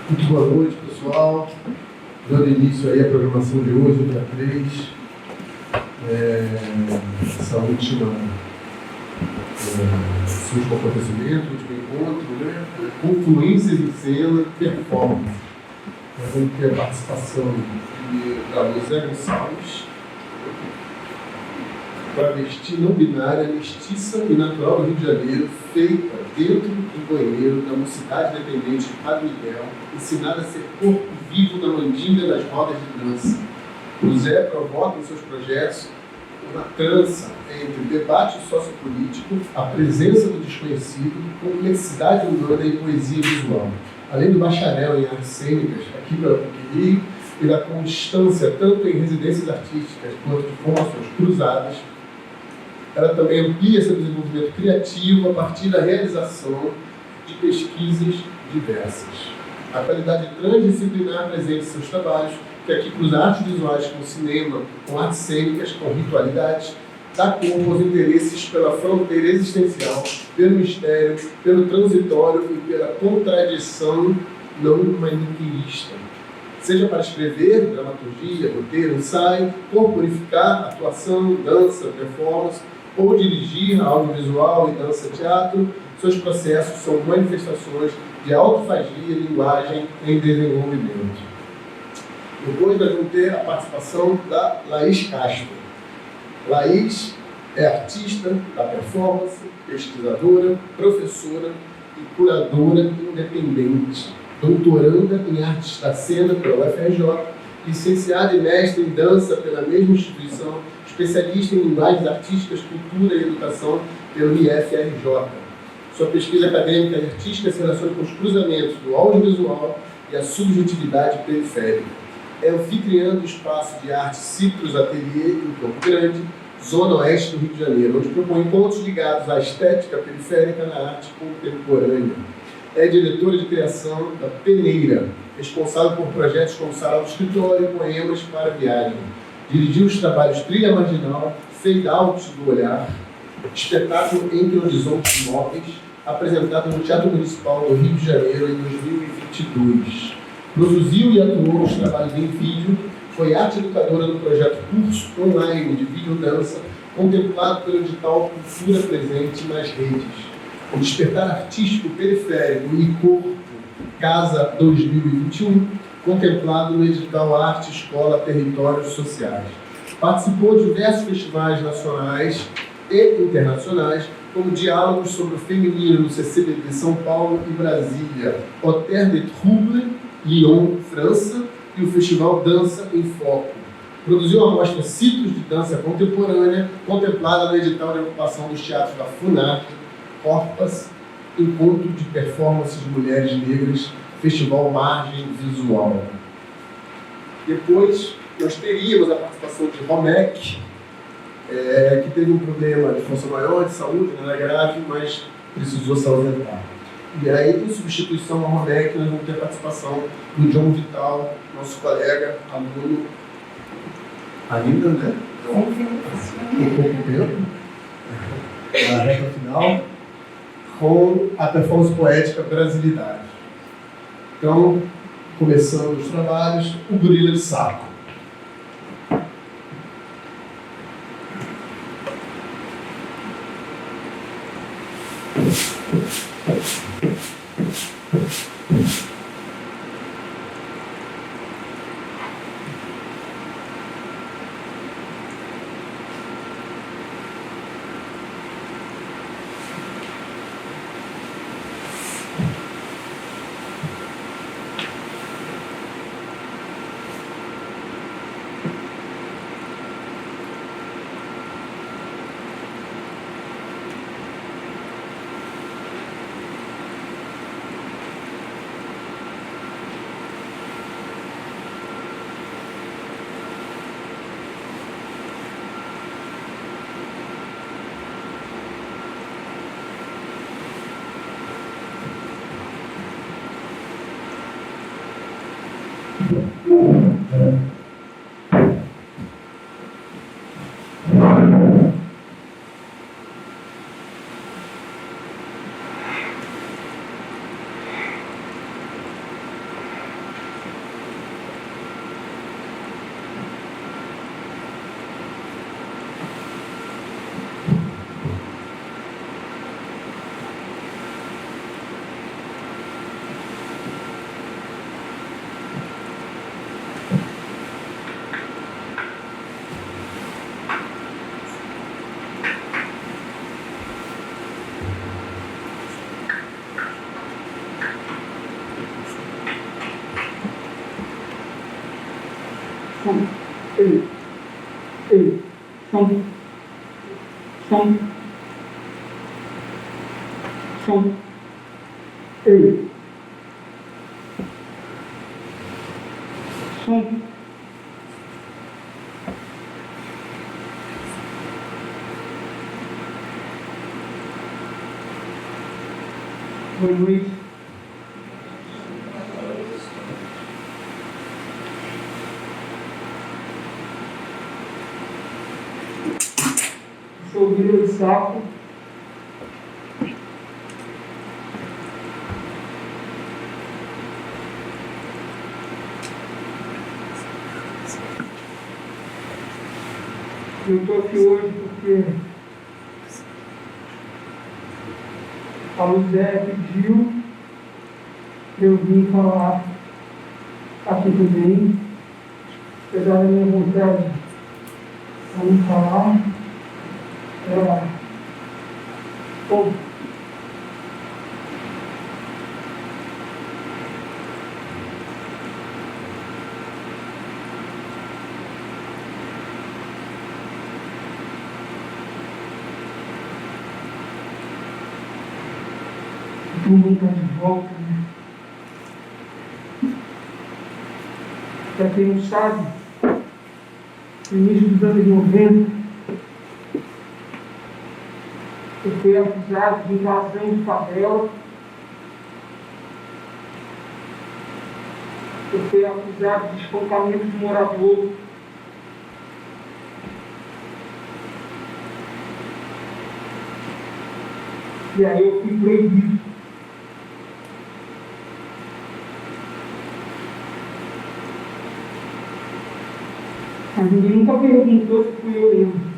Muito boa noite, pessoal. Dando início aí à programação de hoje, dia 3. Essa última acontecimento, último encontro, né? Confluências em cena, performance. Nós vamos ter a participação da José Gonçalves, travesti não binária, mestiça e natural do Rio de Janeiro, feita dentro do banheiro da mocidade dependente de Padre Miguel, ensinada a ser corpo vivo da mandinga das rodas de dança. O Zé provoca em seus projetos uma trança entre o debate sociopolítico, a presença do desconhecido, complexidade humana e poesia visual. Além do bacharel em artes cênicas, aqui pela PUC-Rio, e da constância tanto em residências artísticas quanto de formações cruzadas, ela também amplia seu desenvolvimento criativo a partir da realização de pesquisas diversas. A qualidade transdisciplinar presente em seus trabalhos, que aqui cruza artes visuais com cinema, com artes cênicas, com ritualidades, dá corpo aos interesses pela fronteira existencial, pelo mistério, pelo transitório e pela contradição não maniqueísta. Seja para escrever, dramaturgia, roteiro, ensaio, corporificar, atuação, dança, performance, ou dirigir audiovisual e dança-teatro, seus processos são manifestações de autofagia e linguagem em desenvolvimento. Depois nós vamos ter a participação da Laís Castro. Laís é artista da performance, pesquisadora, professora e curadora independente, doutoranda em artes da cena pela UFRJ, licenciada e mestre em dança pela mesma instituição, especialista em linguagens artísticas, cultura e educação pelo IFRJ. Sua pesquisa acadêmica e artística se relaciona com os cruzamentos do audiovisual e a subjetividade periférica. É anfitriã do espaço de arte Citrus Atelier em Campo Grande, zona oeste do Rio de Janeiro, onde propõe encontros ligados à estética periférica na arte contemporânea. É diretora de criação da Peneira, responsável por projetos como Sarau do Escritório e Poemas para Viagem. Dirigiu os trabalhos Trilha Marginal, Fade Out do Olhar, espetáculo Entre Horizontes Móveis, apresentado no Teatro Municipal do Rio de Janeiro em 2022. Produziu e atuou nos trabalhos em vídeo, foi arte educadora do projeto Curso Online de Videodança, contemplado pelo edital Cultura Presente nas Redes. O Despertar Artístico Periférico e Corpo Casa 2021, contemplado no edital Arte Escola Territórios Sociais. Participou de diversos festivais nacionais e internacionais, como Diálogos sobre o Feminino no CCBB São Paulo e Brasília, Hotel de Trouble, Lyon, França, e o Festival Dança em Foco. Produziu a mostra Ciclos de Dança Contemporânea, contemplada no edital de ocupação dos teatros da FUNAC, Corpas, Encontro de Performances de Mulheres Negras, Festival Margem Visual. Depois, nós teríamos a participação de Romec, que teve um problema de força maior, de saúde, não era grave, mas precisou se ausentar. E aí, em substituição ao Romec, nós vamos ter a participação do John Vital, nosso colega, aluno, ainda, né? Então, em pouco tempo, na reta final, com a performance poética Brasilidade. Então, começando os trabalhos, o Gorila de Saco. som, ei, ei, som, som, som, ei, som, boa noite. Sou o Guilherme Saco. Eu estou aqui hoje porque a Luzé pediu para eu vir falar aqui também, apesar da minha vontade de não falar. Bom, todo mundo está de volta, né? Para quem não sabe, no início dos anos 90, eu fui acusado de invasão de favela. Eu fui acusado de espancamento de morador. E aí eu fui proibido. Mas ninguém nunca perguntou se fui eu mesmo.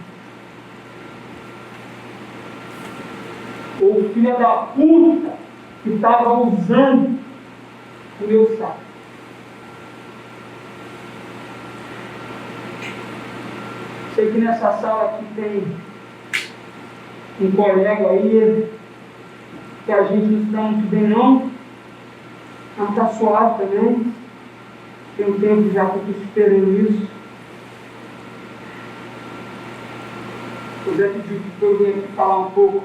Ou o filho da puta que estava usando o meu saco. Sei que nessa sala aqui tem um colega aí que a gente não se dá muito bem não, mas está suave também. Tem um tempo já que eu estou esperando isso. O Zé pediu que eu venha aqui falar um pouco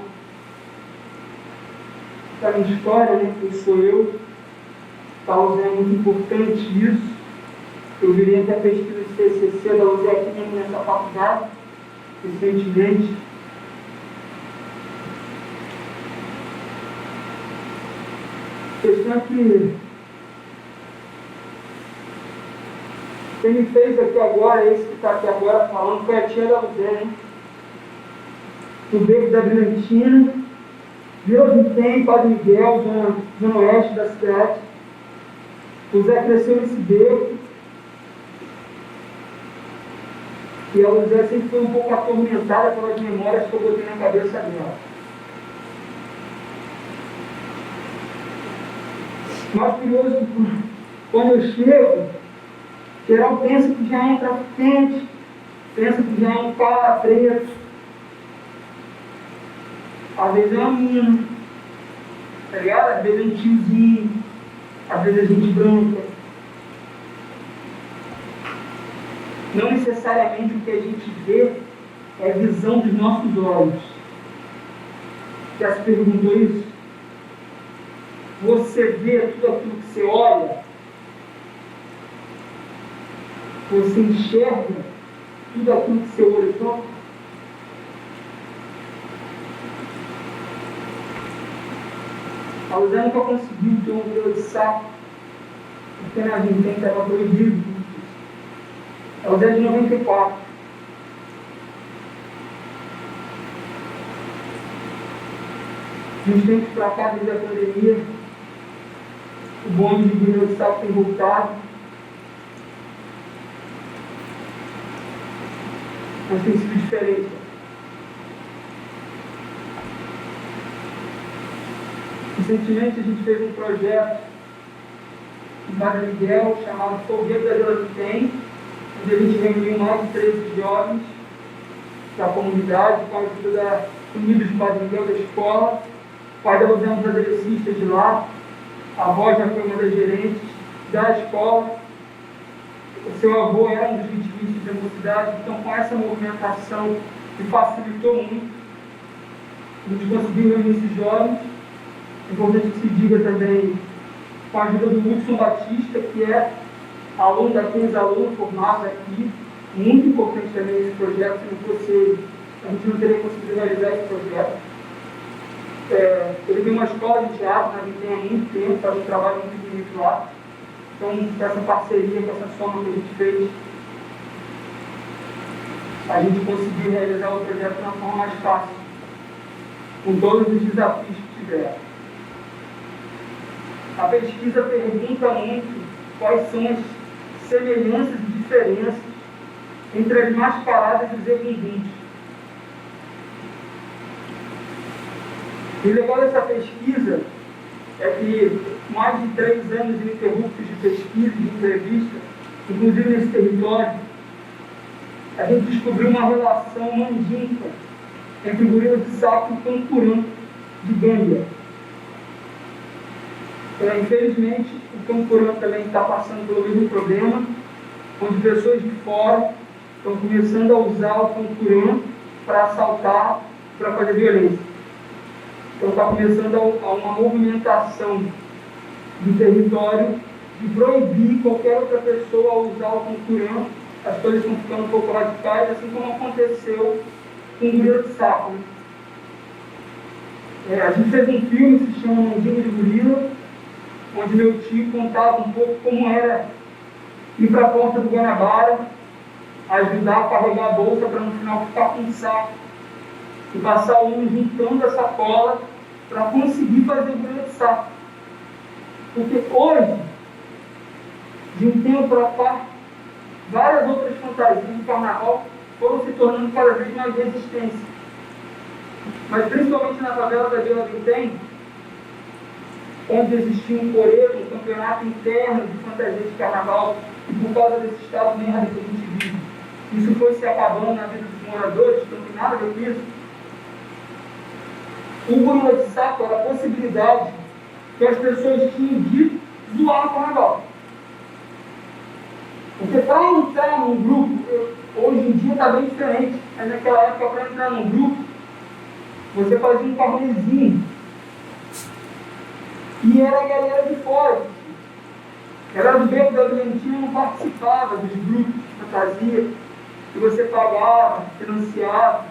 da minha história, né? Quem sou eu. Para o Zé é muito importante isso. Eu virei até pesquisa de TCC da UZE aqui mesmo nessa faculdade, recentemente. A questão é que quem me fez aqui agora, esse que está aqui agora falando, foi a tia da UZE, né? No beco da Brilhantina, Vila Vitem, Padre Miguel, zona oeste da cidade. O Zé cresceu nesse beco. E a Luzé sempre foi um pouco atormentada pelas memórias que eu botei na cabeça dela. Mas curioso que quando eu chego, geral pensa que já é um traficante, pensa que já é um cara preto. Às vezes é uma mina, tá ligado? Às vezes é um tiozinho, às vezes é gente branca. Não necessariamente o que a gente vê é a visão dos nossos olhos. Já se perguntou isso? Você vê tudo aquilo que você olha? Você enxerga tudo aquilo que seu olho toca? A Luzé nunca conseguiu ter um grilo de saco, porque na gente estava proibido. A Luzé é de 94. A gente tem que tratar desde a pandemia. O bonde de grilo de saco tem voltado. Mas tem sido diferente. Recentemente a gente fez um projeto em Padre Miguel chamado Fogueiro da Vila Vitem, onde a gente reuniu mais de 13 jovens da comunidade, com a ajuda da Unidos de Padre Miguel da escola. O pai da Luzé é um dos adelecistas de lá, a avó já foi uma das gerentes da escola. O seu avô era um dos vitimistas da mocidade, então com essa movimentação que facilitou muito, a gente conseguiu reunir esses jovens. É importante que se diga também com a ajuda do Hudson Batista, que é aluno daqueles alunos formados aqui, muito importante também esse projeto. Se não fosse ele, a gente não teria conseguido realizar esse projeto. Ele tem uma escola de teatro, né, que tem há muito tempo, faz um trabalho muito bonito lá. Então, com essa parceria, com essa soma que a gente fez, a gente conseguiu realizar o projeto de uma forma mais fácil, com todos os desafios que tiveram. A pesquisa pergunta muito quais são as semelhanças e diferenças entre as mascaradas e os egunguns. O legal dessa pesquisa é que mais de 3 anos ininterruptos de pesquisa e de entrevista, inclusive nesse território, a gente descobriu uma relação mandinca entre o gorila de saco e o cancurã de Gâmbia. Infelizmente, o cancurã também está passando pelo mesmo problema, onde pessoas de fora estão começando a usar o cancurã para assaltar, para fazer violência. Então está começando uma movimentação do território de proibir qualquer outra pessoa a usar o cancurã. As coisas estão ficando um pouco radicais, assim como aconteceu com o gorila de saco. A gente fez um filme que se chama Mandinga de Gorila, onde meu tio contava um pouco como era ir para a porta do Guanabara, ajudar a carregar a bolsa para no final ficar com um saco e passar o ano juntando a sacola para conseguir fazer o gorila de saco. Porque hoje, de um tempo para cá, várias outras fantasias de carnaval foram se tornando cada vez mais resistentes. Mas principalmente na favela da Vila Vintém, onde existia um coreto, um campeonato interno de fantasia de carnaval, e por causa desse estado de merda que a gente vive, isso foi se acabando na vida dos moradores, que não tem nada a ver com isso. O gorila de saco era a possibilidade que as pessoas tinham de zoar no carnaval. Porque para entrar num grupo, hoje em dia está bem diferente, mas naquela época, para entrar num grupo, você fazia um carnezinho. E era a galera de fora. A galera do Beco da Brilhantina não participava dos grupos de fantasia que você pagava, financiava.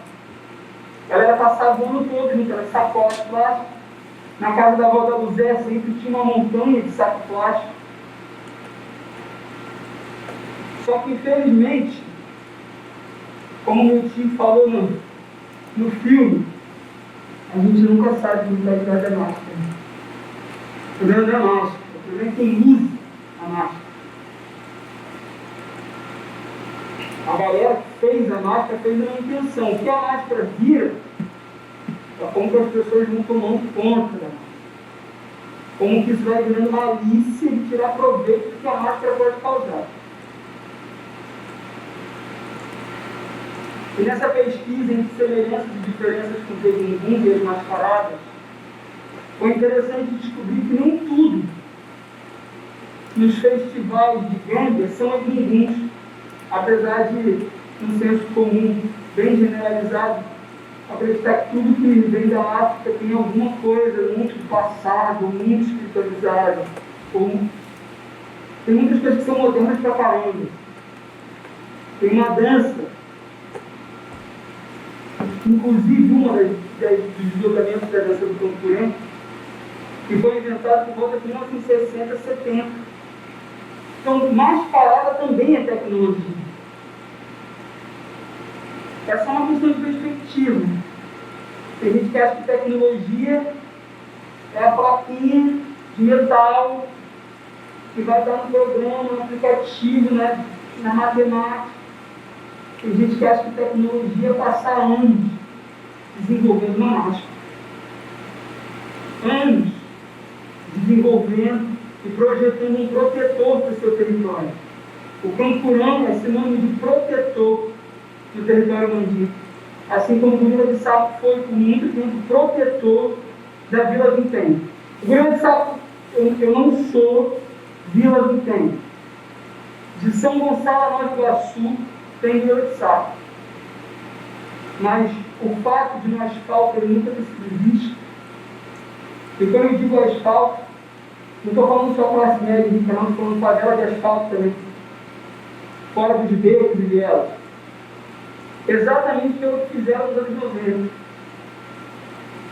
A galera passava o ano todo junto, era sacola de plástico. Na casa da avó da Luzé sempre tinha uma montanha de saco plástico. Só que, infelizmente, como meu tio falou no filme, a gente nunca sabe quem está atrás da máscara. O problema não é a máscara, o problema é quem usa a máscara. A galera que fez a máscara fez uma intenção. O que a máscara vira é como que as pessoas vão tomando conta da máscara. Como que isso vai virando malícia de tirar proveito do que a máscara pode causar. E nessa pesquisa entre semelhanças e diferenças com os egunguns e as mascaradas, foi interessante descobrir que nem tudo nos festivais de Gâmbia são egunguns, apesar de, um senso comum bem generalizado, acreditar que tudo que vem da África tem alguma coisa muito do passado, muito espiritualizado. Tem muitas coisas que são modernas para caramba. Tem uma dança, inclusive uma dos desdobramentos da dança do cancurã, que foi inventada por volta de 1960, 70. Então, mascarada também é tecnologia. É só uma questão de perspectiva. Tem gente que acha que tecnologia é a plaquinha de metal que vai estar no programa, no aplicativo, né, na matemática. Tem gente que acha que tecnologia é passar anos desenvolvendo uma máscara. Anos desenvolvendo e projetando um protetor para o seu território. O cancurã é sinônimo de protetor no território mandinga. Assim como o gorila de saco foi por muito tempo protetor da Vila Vintém. O gorila de saco, eu não sou Vila Vintém. de São Gonçalo a Nova Iguaçu tem grila de sapo. Mas o fato de no asfalto ele nunca ter sido visto, e quando eu digo asfalto, não estou falando só classe média e rica, não, estou falando favela de asfalto também, fora dos becos e vielas. Exatamente pelo que fizeram nos anos 90.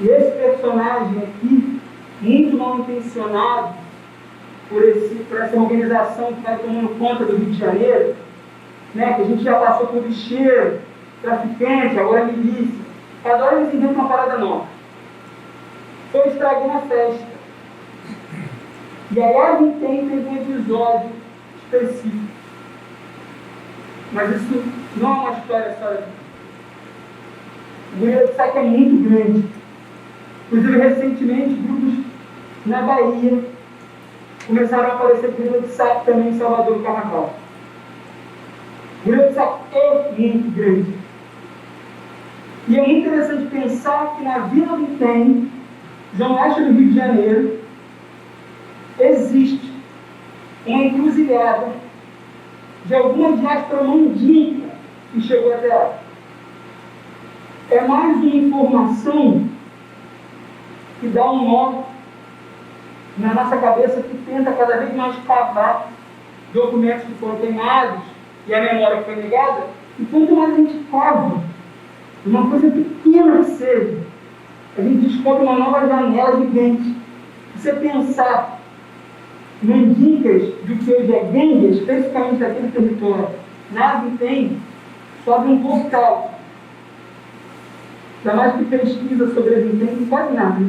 E esse personagem aqui, muito mal intencionado por essa organização que vai tomando conta do Rio de Janeiro, né, que a gente já passou por bicheiro, traficante, agora milícia. Cada hora eles inventam uma parada nova. Foi estragando a festa. E aí alguém tem um episódio específico. Mas isso não é uma história só. O Grilo de Saco é muito grande. Inclusive, recentemente, grupos na Bahia começaram a aparecer Grilo de Saco também em Salvador do Carnaval. O Grilo de Saco é muito grande. E é muito interessante pensar que na Vila do Tem, Zona Oeste do Rio de Janeiro, existe uma encruzilhada de alguma diáspora mandinga que chegou até lá. É mais uma informação que dá um nó na nossa cabeça, que tenta cada vez mais cavar documentos que foram queimados e a memória que foi negada, e quanto mais a gente cava, uma coisa pequena que seja, a gente descobre uma nova janela gigante. Você pensar mandingas do que hoje é gangue, especificamente daquele território, nada tem, sobe um portal. Ainda mais que pesquisa sobre as não quase nada.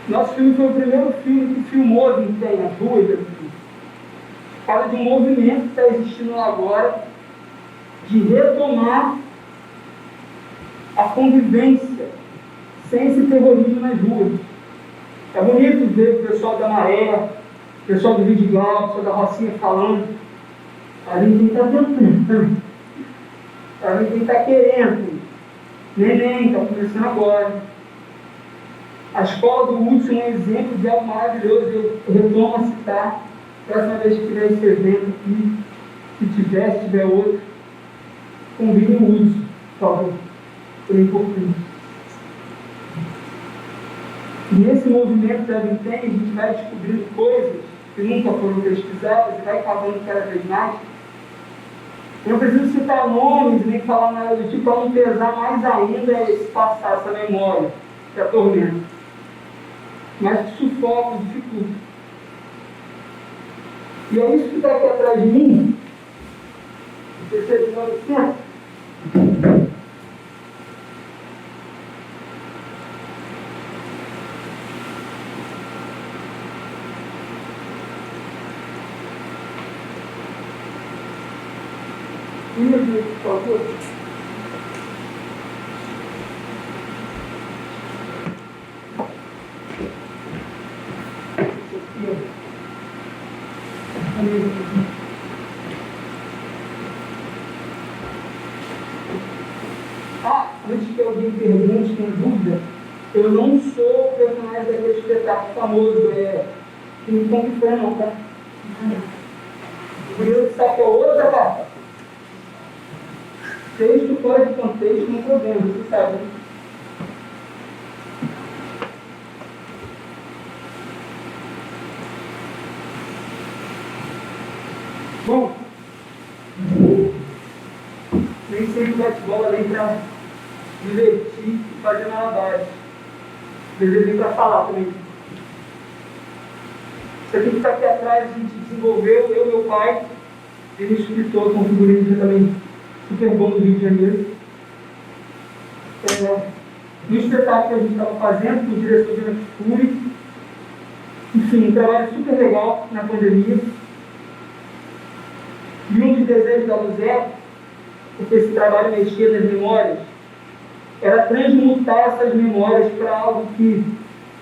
Nosso filme foi o primeiro filme que filmou as Vintém, as ruas da Vintém. Fala de um movimento que está existindo lá agora de retomar a convivência sem esse terrorismo nas ruas. É bonito ver o pessoal da Maré, o pessoal do Vidigal, o pessoal da Rocinha falando. A gente está tentando, a gente está querendo. Neném, está começando agora. A escola do Hudson é um exemplo de algo maravilhoso. Eu retomo a citar, próxima vez que tiver esse evento aqui, se tiver outro, convide o Hudson, por favor. É importante. E nesse movimento da Vintém, a gente vai descobrindo coisas que nunca foram pesquisadas e vai cavando cada vez mais. Eu não preciso citar nomes, nem falar nada do tipo, para não pesar mais ainda esse passar, essa memória que atormenta. Mas que sufoca, dificulta. E é isso que está aqui atrás de mim. Terceiro de licença. Por favor. Antes que alguém pergunte, tem dúvida, eu não sou o personagem daquele espetáculo famoso, King Kong Fan, não, tá? O Grilo de Saco é outra parte. Texto fora de contexto, não problema, você sabe, né? Bom, nem sempre o bate-bola vem para divertir e fazer malabares. Às vezes vem para falar também. Isso aqui que está aqui atrás, a gente desenvolveu, eu e meu pai, ele é escritor, com figurinista também super bom do Rio de Janeiro. No espetáculo que a gente estava fazendo, com o diretor de Antifúria. Enfim, um trabalho super legal na pandemia. E um dos desejos da Luzé, porque esse trabalho mexia nas memórias, era transmutar essas memórias para algo que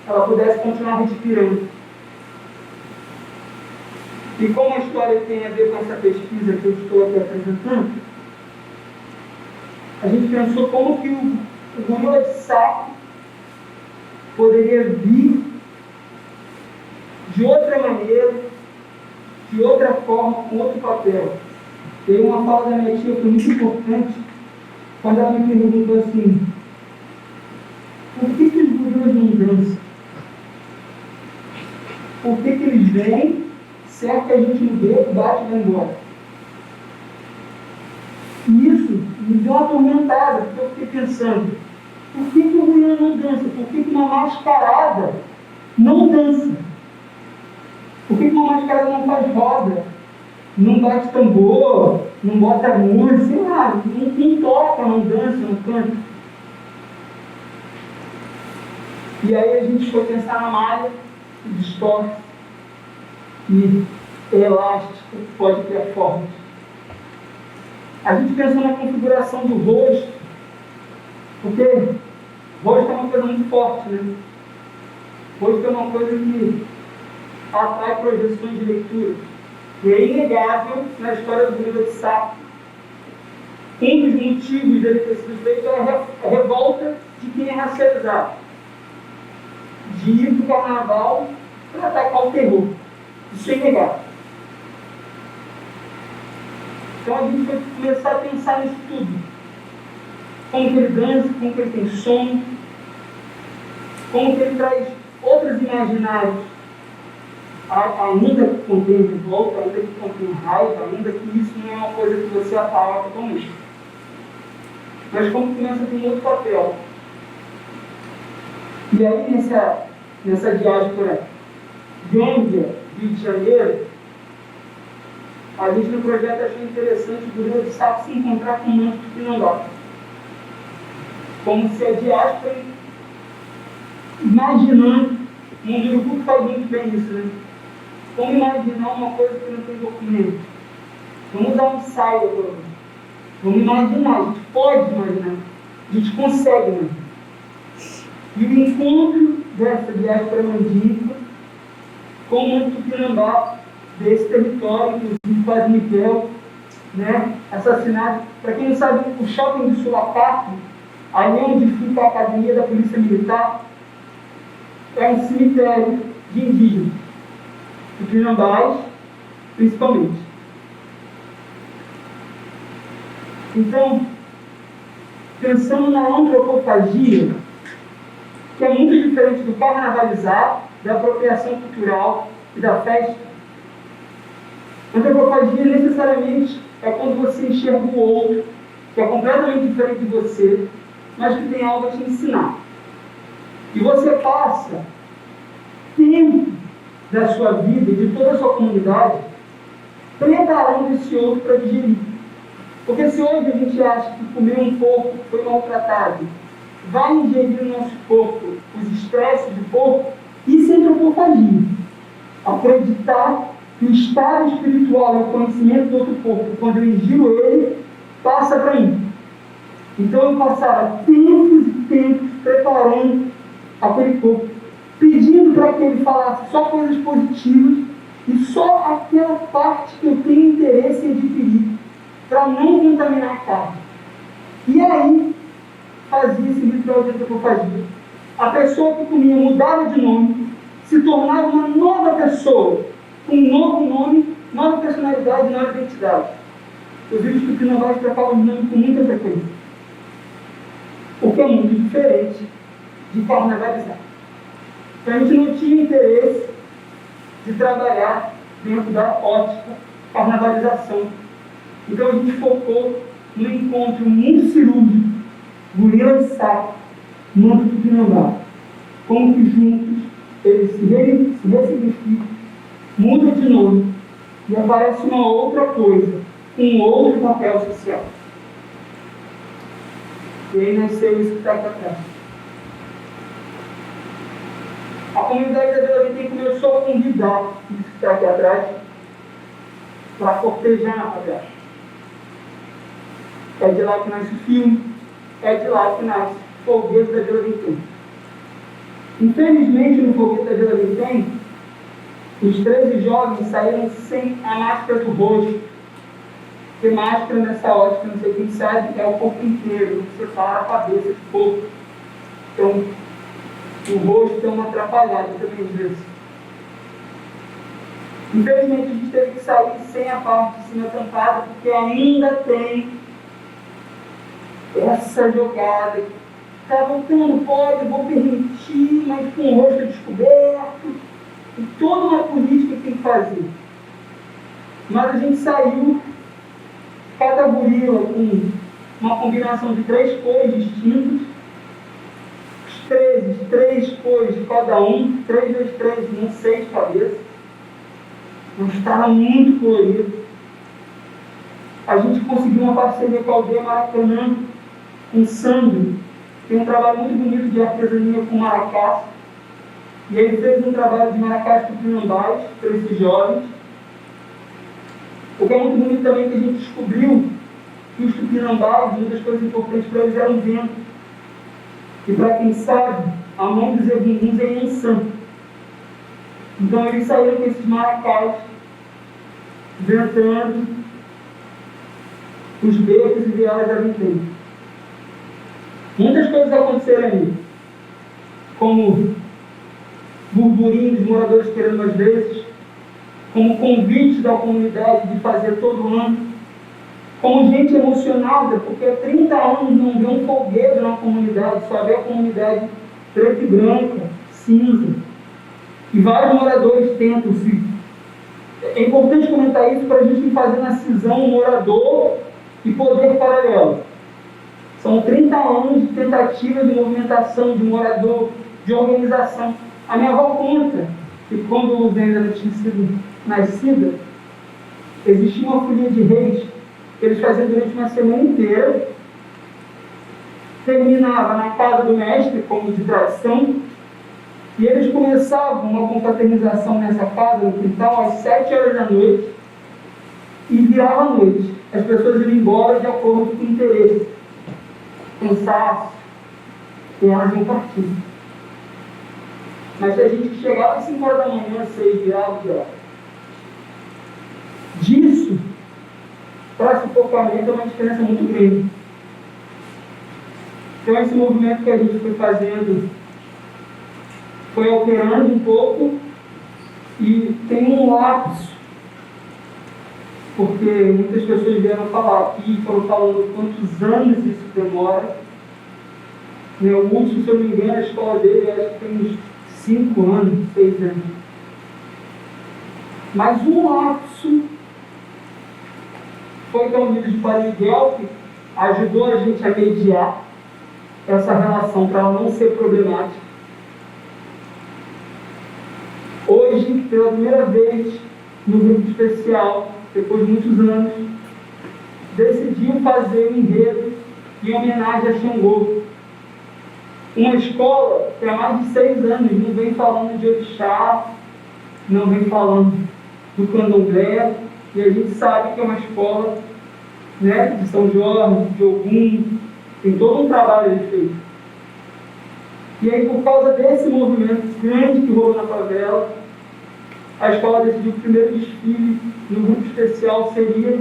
ela pudesse continuar respirando. E como a história tem a ver com essa pesquisa que eu estou aqui apresentando, a gente pensou como que o gorila de saco poderia vir de outra maneira, de outra forma, com outro papel. Tem uma fala da minha tia que foi muito importante, quando ela me perguntou assim: por que os gorilas não dançam? Por que eles vêm, cerca a gente no beco, bate e vai embora? E isso me deu uma atormentada, porque eu fiquei pensando: por que o gorila não dança? Por que uma mascarada não dança? Por que uma mascarada não faz roda? Não bate tambor, não bota música, sei lá, não toca, não dança, não canta. E aí a gente foi pensar na malha, que distorce, que é elástica, que pode ter forma. A gente pensou na configuração do rosto, porque o rosto é uma coisa muito forte, né? O rosto é uma coisa que atrai projeções de leitura. E é inegável, na história do gorila de saco, um dos motivos dele ter sido feito é a revolta de quem é racializado, de ir para o carnaval para atacar o terror. Isso é inegável. Então a gente vai começar a pensar nisso tudo. Como que ele dança, como que ele tem som, como que ele traz outros imaginários, ainda que contém revolta, ainda que contém raiva, ainda que isso não é uma coisa que você apaga totalmente. Mas como começa a ter um outro papel. E aí nessa diáspora Gâmbia, Rio de Janeiro, a gente no projeto achou interessante o gorila de saco se encontrar com o manto do Pinambá. Como se a diáspora, imaginando, o Munduruku faz muito bem isso, né? Como imaginar uma coisa que não tem documento? Vamos dar um ensaio agora. Vamos imaginar, a gente pode imaginar, a gente consegue, né? E o encontro dessa diáspora mandíbula com o manto Tupinambá, desse território, inclusive Padre Miguel, né, assassinado. Para quem não sabe, o shopping do Sulapap, ali onde fica a academia da Polícia Militar, é um cemitério de indígenas, Tupinambás, principalmente. Então, pensando na antropofagia, que é muito diferente do carnavalizar, da apropriação cultural e da festa, antropofagia necessariamente é quando você enxerga o outro, que é completamente diferente de você, mas que tem algo a te ensinar. E você passa tempo da sua vida e de toda a sua comunidade preparando esse outro para digerir. Porque se hoje a gente acha que comer um porco que foi maltratado vai ingerir no nosso corpo os estresses do corpo, isso é antropofagia. Acreditar que o estado espiritual e o conhecimento do outro corpo, quando eu ingiro ele, passa para mim. Então eu passava tempos e tempos preparando aquele corpo, pedindo para que ele falasse só coisas positivas e só aquela parte que eu tenho interesse em adquirir, para não contaminar a carne. E aí fazia esse ritual de antropofagia. A pessoa que comia mudava de nome, se tornava uma nova pessoa, com um novo nome, nova personalidade, nova identidade. Os vídeos que Pinambás trocava o nome com muita frequência. O que é muito diferente de carnavalizar. Então a gente não tinha interesse de trabalhar dentro da ótica carnavalização. Então a gente focou no encontro muito cirúrgico, gorila de saco, manto do Pinambá. Como que juntos eles se ressignificam, mudam de nome e aparece uma outra coisa, um outro papel social. E aí nasceu isso que está aqui atrás. A comunidade da Vila Vitem começou a convidar isso que está aqui atrás para cortejar na favela. É de lá que nasce o filme, é de lá que nasce o Foguete da Vila Vitem. Infelizmente, no Foguete da Vila Vitem, os 13 jovens saíram sem a máscara do rosto. Porque máscara nessa ótica, não sei quem sabe, é o corpo inteiro, você fala a cabeça do corpo. Então, o rosto é uma atrapalhada também às vezes. Infelizmente, a gente teve que sair sem a parte de cima tampada, porque ainda tem essa jogada. Está voltando, pode, vou permitir, mas com o rosto descoberto. E toda uma política que tem que fazer. Mas a gente saiu, cada gorila com uma combinação de 3 cores distintas, os 3 cores de cada um, 3 vezes 3, não 6 cabeças. Mas estava muito colorido. A gente conseguiu uma parceria com a Aldeia Maracanã, com Sandro, tem um trabalho muito bonito de artesania com maracás. E ele fez um trabalho de maracás tupinambás para esses jovens. O que é muito bonito também é que a gente descobriu que os tupinambás, uma das coisas importantes para eles era o vento. E para quem sabe, a mão dos egunguns é Yansan. Então eles saíram com esses maracás, ventando os becos e vielas da vintém. Muitas coisas aconteceram ali, como burburinho dos moradores querendo mais vezes, como convite da comunidade de fazer todo ano, como gente emocionada, porque há 30 anos não vê um folguedo na comunidade, só vê a comunidade preta e branca, cinza. E vários moradores tentam se... É importante comentar isso para a gente ir fazendo a cisão morador e poder paralelo. São 30 anos de tentativa de movimentação, de morador, de organização. A minha avó conta que quando o Luz ainda não tinha sido nascida, existia uma folia de reis que eles faziam durante uma semana inteira, terminava na casa do mestre, como de tradição, e eles começavam uma confraternização nessa casa, no quintal, às 7 horas da noite, e virava a noite. As pessoas iam embora de acordo com o interesse, cansaço, e elas iam partir. Mas se a gente chegava às 5 horas da manhã, 6, virava de hora. Disso, para sufocamento, é uma diferença muito grande. Então, esse movimento que a gente foi fazendo foi alterando um pouco e tem um lapso, porque muitas pessoas vieram falar aqui, foram falando quantos anos isso demora. O último, se eu não me engano, a escola dele acho que tem uns 5 anos, 6 anos. Mas um lapso foi que o líder de Padre Miguel que ajudou a gente a mediar essa relação para ela não ser problemática. Hoje, pela primeira vez, no grupo especial, depois de muitos anos, decidiu fazer um enredo em homenagem a Xangô. Uma escola que há mais de 6 anos não vem falando de orixá, não vem falando do candomblé, e a gente sabe que é uma escola, né, de São Jorge, de Ogum, tem todo um trabalho ali feito. E aí, por causa desse movimento grande que rolou na favela, a escola decidiu que o primeiro desfile no grupo especial seria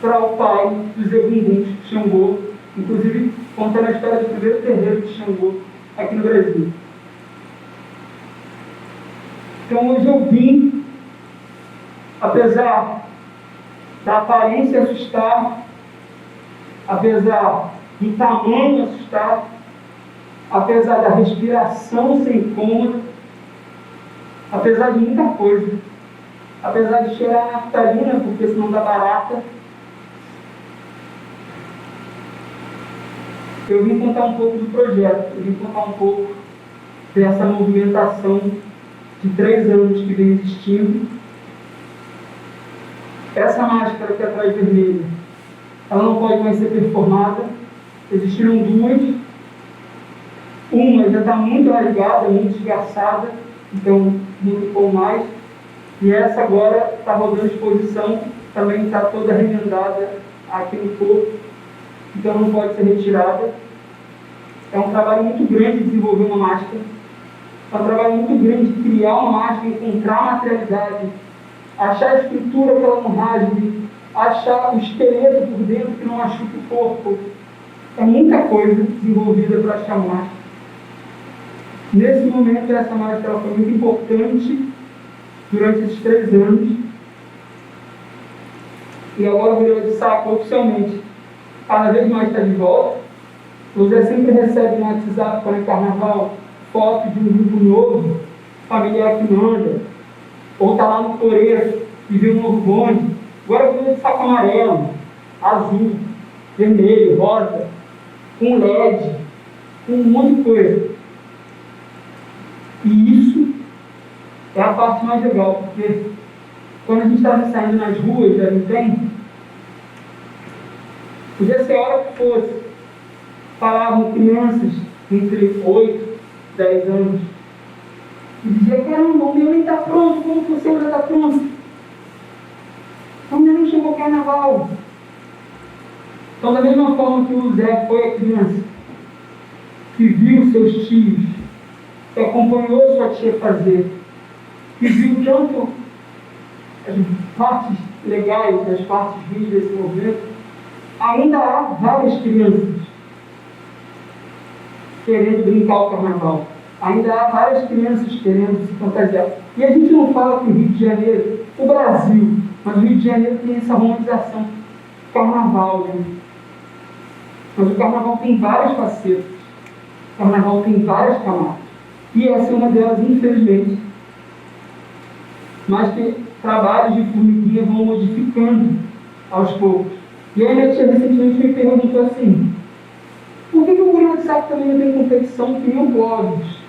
para o pai dos egunguns, Xangô, inclusive contando a história do primeiro terreiro de Xangô aqui no Brasil. Então hoje eu vim, apesar da aparência assustar, apesar do tamanho assustar, apesar da respiração sem cômodo, apesar de muita coisa, apesar de cheirar a naftalina, porque senão dá barata, eu vim contar um pouco do projeto, eu vim contar um pouco dessa movimentação de 3 anos que vem existindo. Essa máscara que é atrás vermelha, ela não pode mais ser performada. Existiram 2. Uma já está muito arraigada, muito esgarçada, então não ficou mais. E essa agora está rodando exposição, também está toda remendada aqui no corpo, então não pode ser retirada. É um trabalho muito grande desenvolver uma máscara. É um trabalho muito grande de criar uma máscara, encontrar materialidade, achar a estrutura que ela não rasgue, achar o esqueleto por dentro que não machuque o corpo. É muita coisa desenvolvida para achar uma máscara. Nesse momento, essa máscara foi muito importante durante esses 3 anos. E agora o Gorila de Saco oficialmente cada vez mais está de volta. O Zé sempre recebe no WhatsApp, quando é carnaval, foto de um grupo novo, familiar que manda, ou está lá no Floreiro e vê um novo bonde. Agora o Gorila de Saco amarelo, azul, vermelho, rosa, com LED, com um monte de coisa. E isso é a parte mais legal, porque quando a gente estava saindo nas ruas da Vintém, podia ser a hora que fosse, falavam crianças entre 8 e 10 anos, e diziam: caramba, o meu nem está pronto, como que o seu já está pronto? Ainda nem chegou o carnaval. Então, da mesma forma que o Zé foi a criança, que viu seus tios, que acompanhou sua tia fazer, que viu tanto as partes legais, as partes ruins desse movimento, ainda há várias crianças querendo brincar o carnaval. Ainda há várias crianças querendo se fantasiar. E a gente não fala que o Rio de Janeiro, o Brasil, mas o Rio de Janeiro tem essa romantização. Carnaval, gente. Mas o carnaval tem várias facetas. O carnaval tem várias camadas. E essa é uma delas, infelizmente. Mas que trabalhos de formiguinha vão modificando aos poucos. E aí, minha tia recentemente me perguntou assim: por que o Gorila de Saco também não tem competição que nem o Clóvis?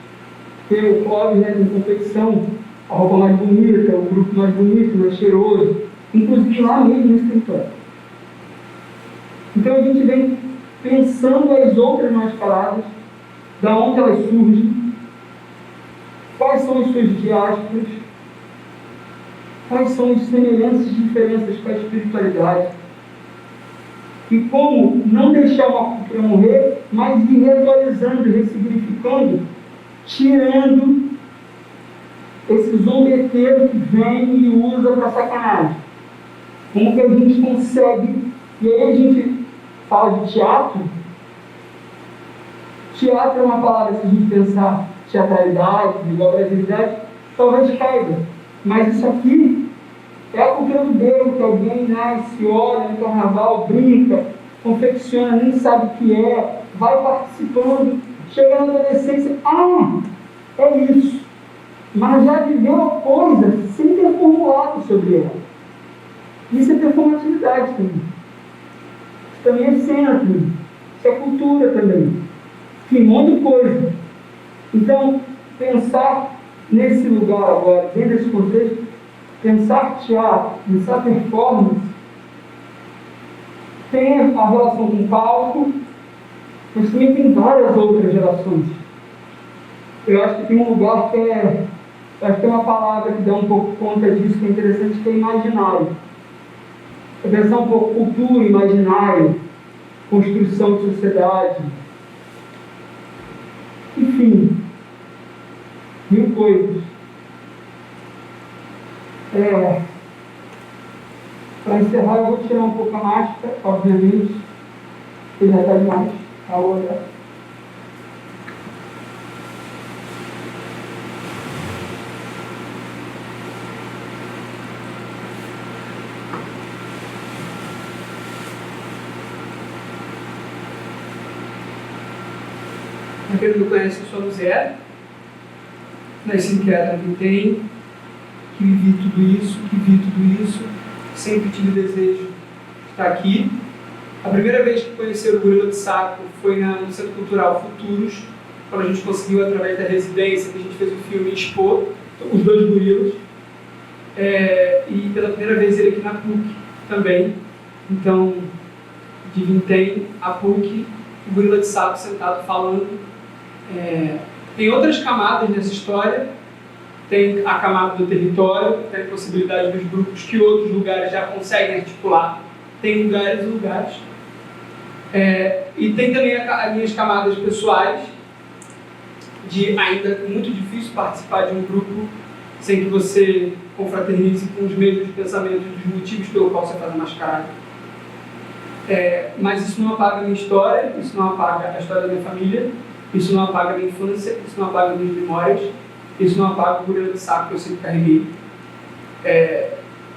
Porque o Clóvis tem competição, a roupa mais bonita, o grupo mais bonito, mais cheiroso, inclusive lá mesmo no escritório. Então a gente vem pensando as outras mascaradas, da onde elas surgem, quais são as suas diásporas, quais são as semelhanças e diferenças com a espiritualidade, e como não deixar uma cultura morrer, mas ir reatualizando, ressignificando, tirando esse zombeteiro que vem e usa para sacanagem. Como que a gente consegue, e aí a gente fala de teatro. Teatro é uma palavra, se a gente pensar teatralidade, igual brasilidade, talvez caiba. Mas isso aqui é a cultura do beijo, que alguém nasce, olha no carnaval, brinca, confecciona, nem sabe o que é, vai participando, chega na adolescência, é isso. Mas já viveu a coisa sem ter formulado sobre ela. Isso é performatividade também. Isso também é centro, isso é cultura também. Tem um monte de coisa. Então, pensar nesse lugar agora, dentro desse contexto, pensar teatro, pensar performance, tem a relação com o palco, mas também tem várias outras relações. Eu acho que tem um lugar que acho que tem uma palavra que dá um pouco conta disso, que é interessante, que é imaginário. É pensar um pouco cultura, imaginário, construção de sociedade, enfim, mil coisas. Para encerrar, eu vou tirar um pouco a máscara, obviamente, que já está demais a olhar. Para quem não me conhece, eu sou o Zé, nasci em Queda Vintém, que vivi tudo isso, sempre tive desejo de estar aqui. A primeira vez que conheci o Gorila de Saco foi no Centro Cultural Futuros, quando a gente conseguiu, através da residência, que a gente fez o filme expor os dois gorilas. E pela primeira vez ele aqui na PUC também. Então, de Vintém a PUC, o Gorila de Saco sentado falando. Tem outras camadas nessa história. Tem a camada do território, tem a possibilidade dos grupos que outros lugares já conseguem articular. Tem lugares e lugares. E tem também as minhas camadas pessoais, de ainda muito difícil participar de um grupo sem que você confraternize com os mesmos pensamentos dos motivos pelo qual você faz a mascarada. Mas isso não apaga a minha história, isso não apaga a história da minha família, isso não apaga a minha infância, isso não apaga as minhas memórias, isso não apaga o Gorila de Saco que eu sempre carreguei.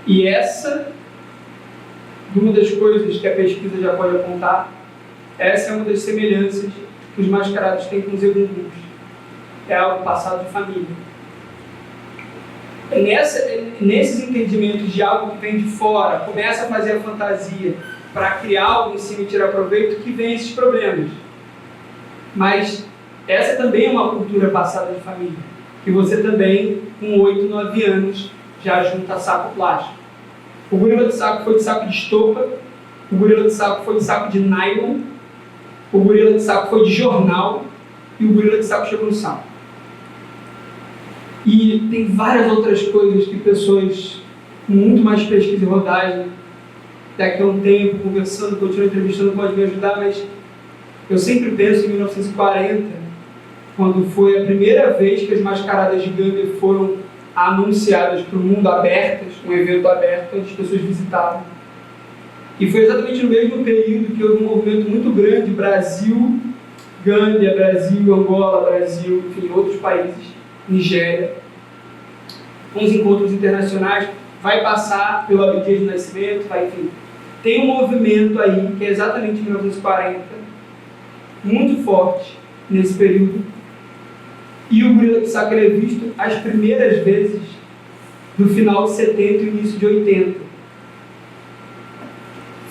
E essa, uma das coisas que a pesquisa já pode apontar, essa é uma das semelhanças que os mascarados têm com os egunguns. É algo passado de família. Nesses entendimentos de algo que vem de fora, começa a fazer a fantasia para criar algo em cima e tirar proveito, que vem esses problemas. Mas essa também é uma cultura passada de família, que você também, com 8, 9 anos, já junta saco plástico. O gorila de saco foi de saco de estopa, o gorila de saco foi de saco de nylon, o gorila de saco foi de jornal e o gorila de saco chegou no saco. E tem várias outras coisas que pessoas com muito mais pesquisa e rodagem, daqui a um tempo, conversando, continuando entrevistando, pode me ajudar, mas eu sempre penso em 1940, quando foi a primeira vez que as mascaradas de gangue foram anunciadas para o mundo abertas, um evento aberto, onde as pessoas visitavam. E foi exatamente no mesmo período que houve um movimento muito grande, Brasil, Gâmbia, Brasil, Angola, Brasil, enfim, outros países, Nigéria, com os encontros internacionais, vai passar pelo Abdias do Nascimento, vai, enfim. Tem um movimento aí, que é exatamente em 1940, muito forte nesse período, e o gorila de saco é visto as primeiras vezes no final de 70 e início de 80.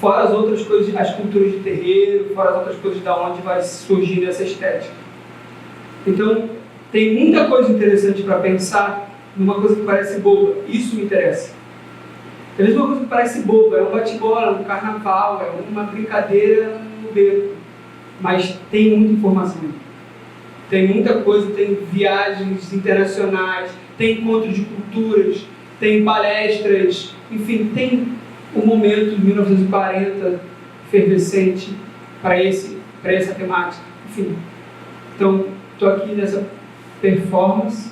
Fora as outras coisas, as culturas de terreiro, fora as outras coisas da onde vai surgindo essa estética. Então, tem muita coisa interessante para pensar numa coisa que parece boba. Isso me interessa. É a mesma coisa que parece boba, é um bate-bola, um carnaval, é uma brincadeira no beco. Mas tem muita informação. Tem muita coisa, tem viagens internacionais, tem encontros de culturas, tem palestras, enfim, tem um momento de 1940 efervescente para essa temática. Enfim, então, estou aqui nessa performance,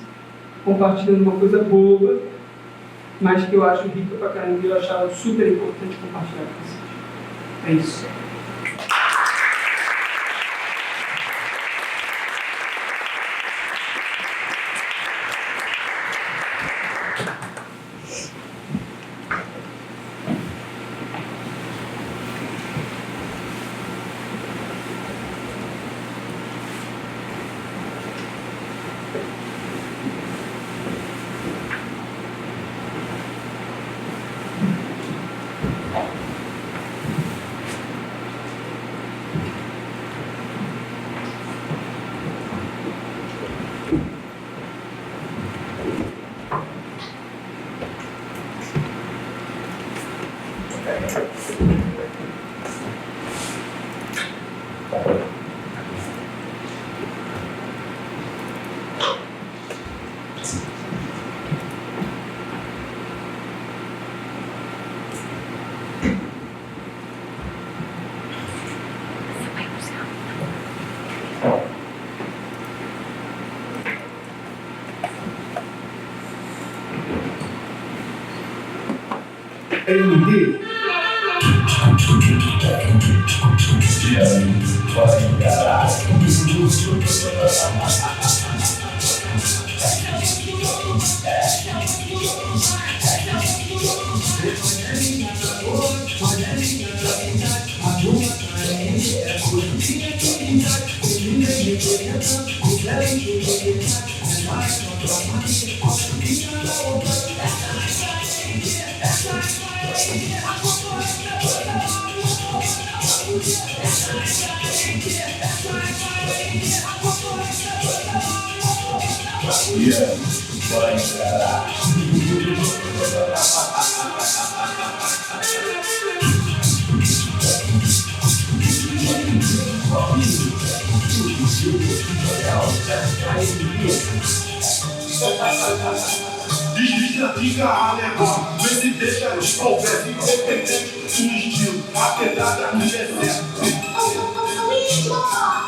compartilhando uma coisa boba, mas que eu acho rica pra caramba e eu achava super importante compartilhar com vocês. É isso. MD. Desvista, fica alemão, vê se deixa desconversa, independente do estilo, a pegada no deserto.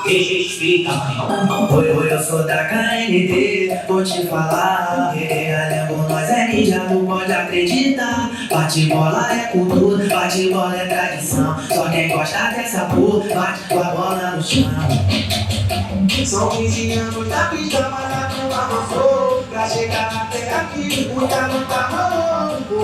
Respeita, mãe. Oi, eu sou da KND, vou te falar. Realengo, nós é ninja, tu pode acreditar. Bate-bola é cultura, bate-bola é tradição. Só quem gosta dessa porra, bate com a bola no chão. São 15 anos da pista, mas a turma avançou. Pra chegar até aqui, muita luta rolou.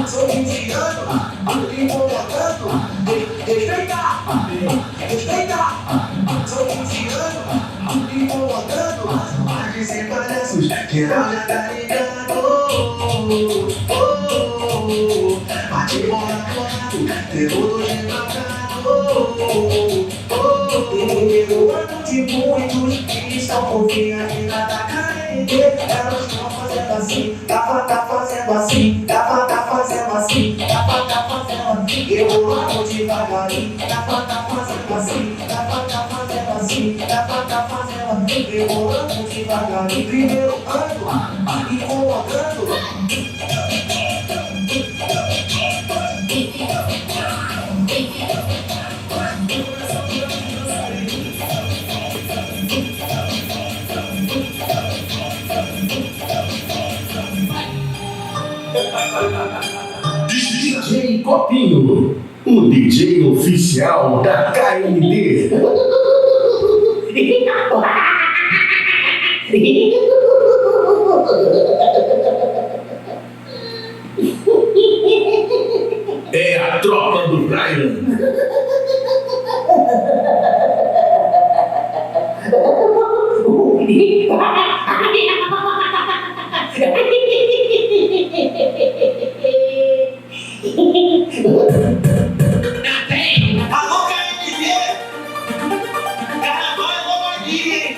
Sou 15 anos, tudo incomodando. Respeita, respeita. Sou 15 anos, tudo incomodando. Mais de 100 palhaços, geral já tá ligado. Bate bola colado, terror de marcado. Eu ando de muitos que estão confiando na KND. Elas estão fazendo assim, tá fazendo assim, tá fazendo assim, tá fazendo assim. Eu ando devagarinho, tá fazendo assim, tá fazendo assim, tá fazendo assim. Eu ando devagarinho, primeiro ando, incomodando. DJ Copinho, o DJ oficial da KND. É a tropa do Brian. Alô, KND! Carnaval é Lombardia, hein?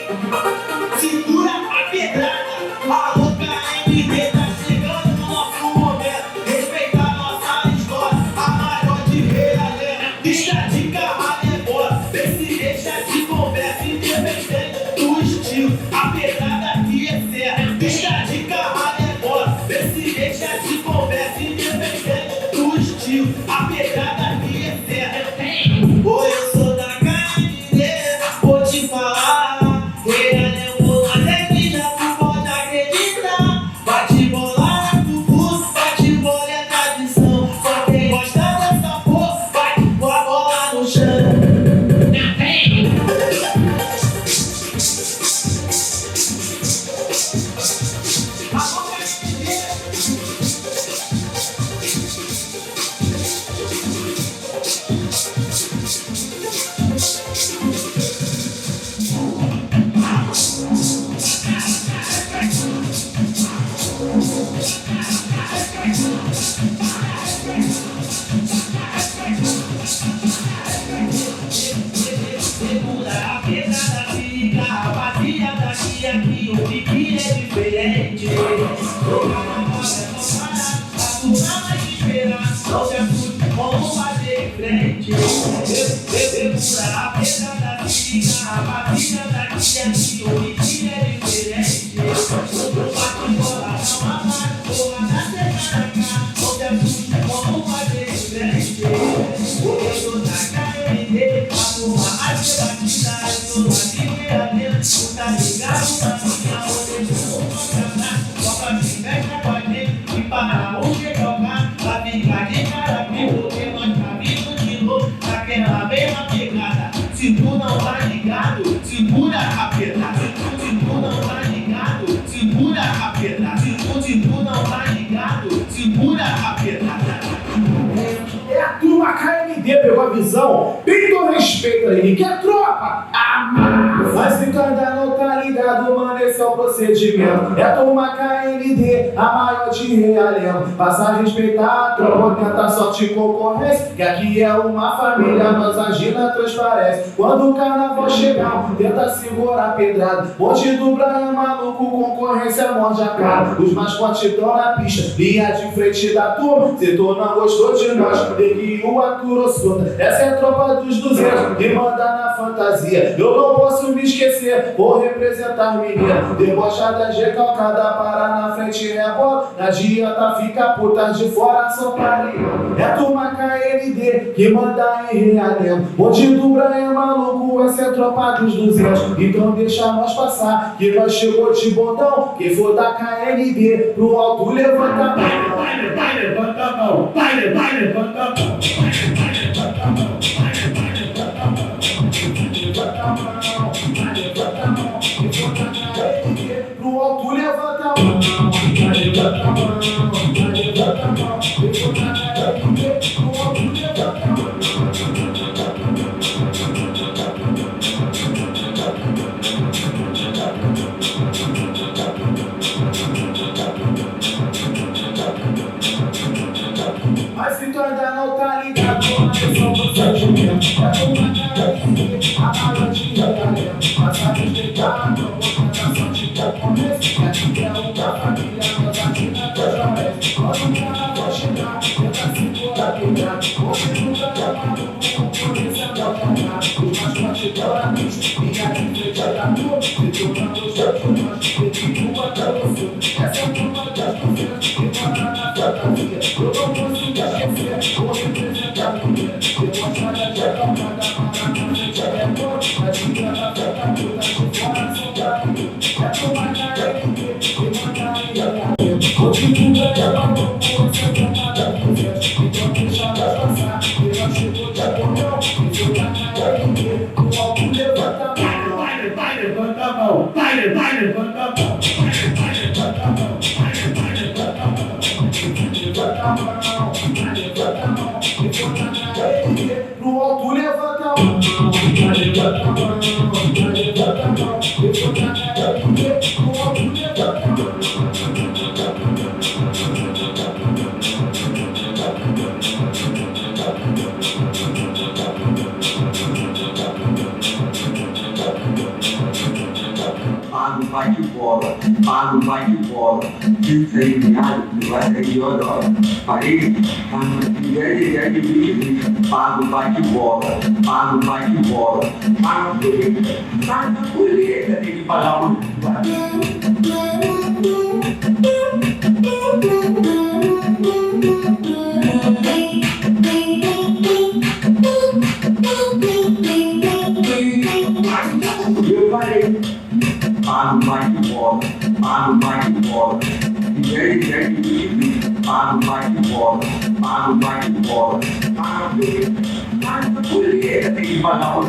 Segura a pedrada. Alô, KND, tá chegando no nosso momento. Respeitar nossa história, a maior de Realengo. Lista de carro embora, vê se deixa de conversa. Independente do estilo, a pedrada aqui é séria. Lista de carro embora, vê se deixa de conversa. Independente do estilo, a pedrada aqui é séria. Oi, eu sou da KND, vou te falar. Realengo, nós é que já tu pode acreditar. Bate bola é fufu, bate bola é tradição. Só quem gosta dessa porra, bate com a bola no chão. Alô, segura a pedrada, fica rapaziada aqui o que é diferente. O carnaval é só parar, a turma vai te esperar. Não se assuste, vamos fazer em frente. Segura a pedrada, fica rapaziada aqui o que é diferente. O bate bola não amar, porra da semana cá. Não se assuste, vamos fazer em frente. Eu sou da KND, a turma a ser batida. Eu sou da Realengo, tu tá ligado na minha roteção. Só pra se festa com a gente e para onde jogar. Pra ficar de cara vivo, porque nós tá vindo de novo naquela mesma pegada. Se tu não tá ligado, segura a pedrada. Se tu não tá ligado, segura a pedrada. Se tu não tá ligado, segura a pedrada. É a turma KND, pegou a visão? Tem todo respeito aí, que é tropa! Mas se tu ainda não tá ligado, mano, esse é o procedimento. É a turma KND, a maior de Realengo. Passa a respeitar a tropa, tenta sorte e concorrência. Que aqui é uma família, nós agindo transparece. Quando o carnaval chegar, tenta segurar a pedrada. Bonde do Brian maluco, concorrência morde a cara. Os mascotes estão na pista, linha de frente da turma. Se tu não gostou de nós, neguinho aturou solta. Essa é a tropa dos 200 que manda na fantasia. Eu não posso me esquecer, vou representar menina. Debochada, recalcada, para na frente e rebola. Não adianta ficar puta de fora, só pareia. É a turma KND que manda em Realengo. Bonde do Brian maluco, essa é a tropa dos 200. Então deixa nós passar, que nós chegou de botão. Quem for da KND, pro alto levanta a mão. Vai, levanta a mão. Vai, levanta a mão. Pro alto levanta a mão. Pro alto levanta a mão. Vai, levanta a mão. Vai, levanta a mão. Vai, levanta a mão. Vai, levanta a mão. Levanta a mão. Levanta a mão. Pro alto levanta a mão. Vai, levanta a mão. Vai, levanta a mão. Pro alto levanta a mão. Pago bate-bola, pago bate-bola. Isso aí, viado, que vai sair de odó. Parei, tá no de bicho. Pago bate-bola, pago bate-bola. Pago colheita, tem que pagar por eu falei, pago bate-bola, pago bate-bola. Quiser de bicho, pago bate-bola, pago bate-bola. Pago colheita, tem que pagar por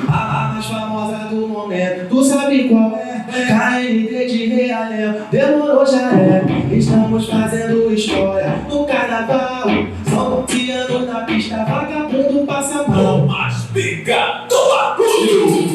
A mais famosa do momento, tu sabe qual é? KND de Realengo, demorou já é. Estamos fazendo história no carnaval. São 11 anos na pista, vagabundo passa mal. Mas pica do bagulho.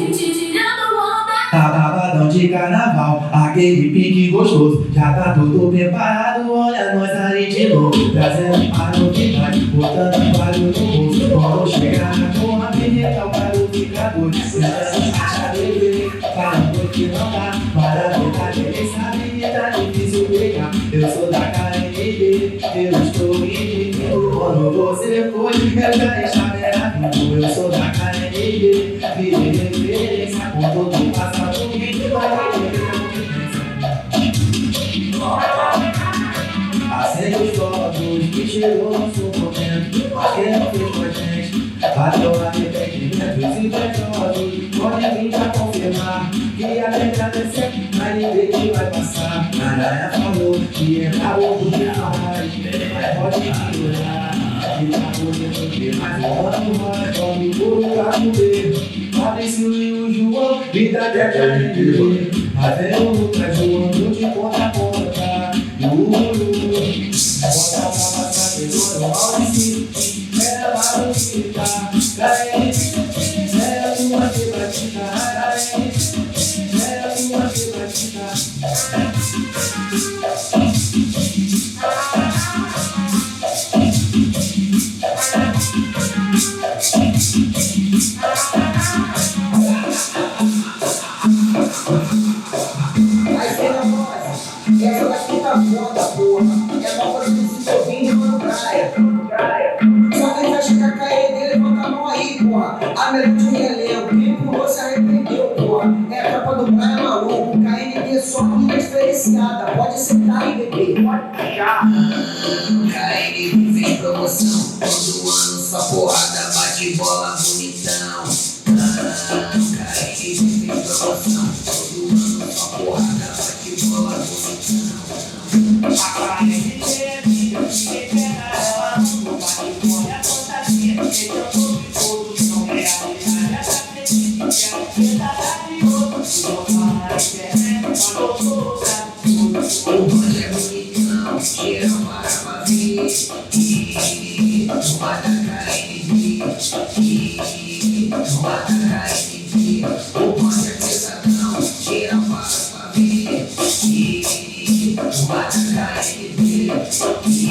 Sabadão de carnaval, aquele pique gostoso. Já tá tudo preparado, olha nós aí de novo. Trazendo a novidade, botando barulho no bolso. Quando chegar na porra, menina, o barulho fica doido. Acha bebê, falando que não dá. Para verdade, quem sabe que tá difícil pegar. Eu sou da KND, eu estou ridículo. Quando você foi, eu já estava errado. Eu sou da KND, virei referência. Com todo passado, que vai acende os fogos, que chegou nosso momento. Mas quem não fez com a gente, bateu arrependimento. Os invejosos podem vir pra confirmar que a gente agradecer, mas ninguém que vai passar. Aranha falou que é pra outro demais, mas pode ignorar. Que tá bonito demais, o ano vai, come tudo pra comer. Maurício e o João, vida de KND. Mas vem o Lucas voando de ponta a ponta. E o Lulu, bota pra passar pelo Maurício. Ela não fica, KND. Ela uma quebradinha, KND. Ela uma quebradinha. Essa daqui tá foda, porra. É nova de Ciclovim de Mano Praia. Só quem vai chegar a KND, levanta a mão aí, porra. A melhor de Realengo, quem pulou se arrependeu, porra. É a capa do Praia maluco. KND só linha diferenciada. Pode sentar aí, bebê. Pode puxar. KND fez promoção. Todo ano só porrada, bate bola bonitão. KND fez promoção. Todo ano só porrada, bate bola bonitão. A KND é vida, ninguém pega ela. No bate bola é fantasia, porque eu tô de todos. Não é a realidade, essa acredita que é a verdade de outros. Não fala na internet, falou toda. O bando é bonitão, geral para pra ver. No bate da KND, no bate da KND. O bando é pesadão, geral para pra ver. No bate da KND, no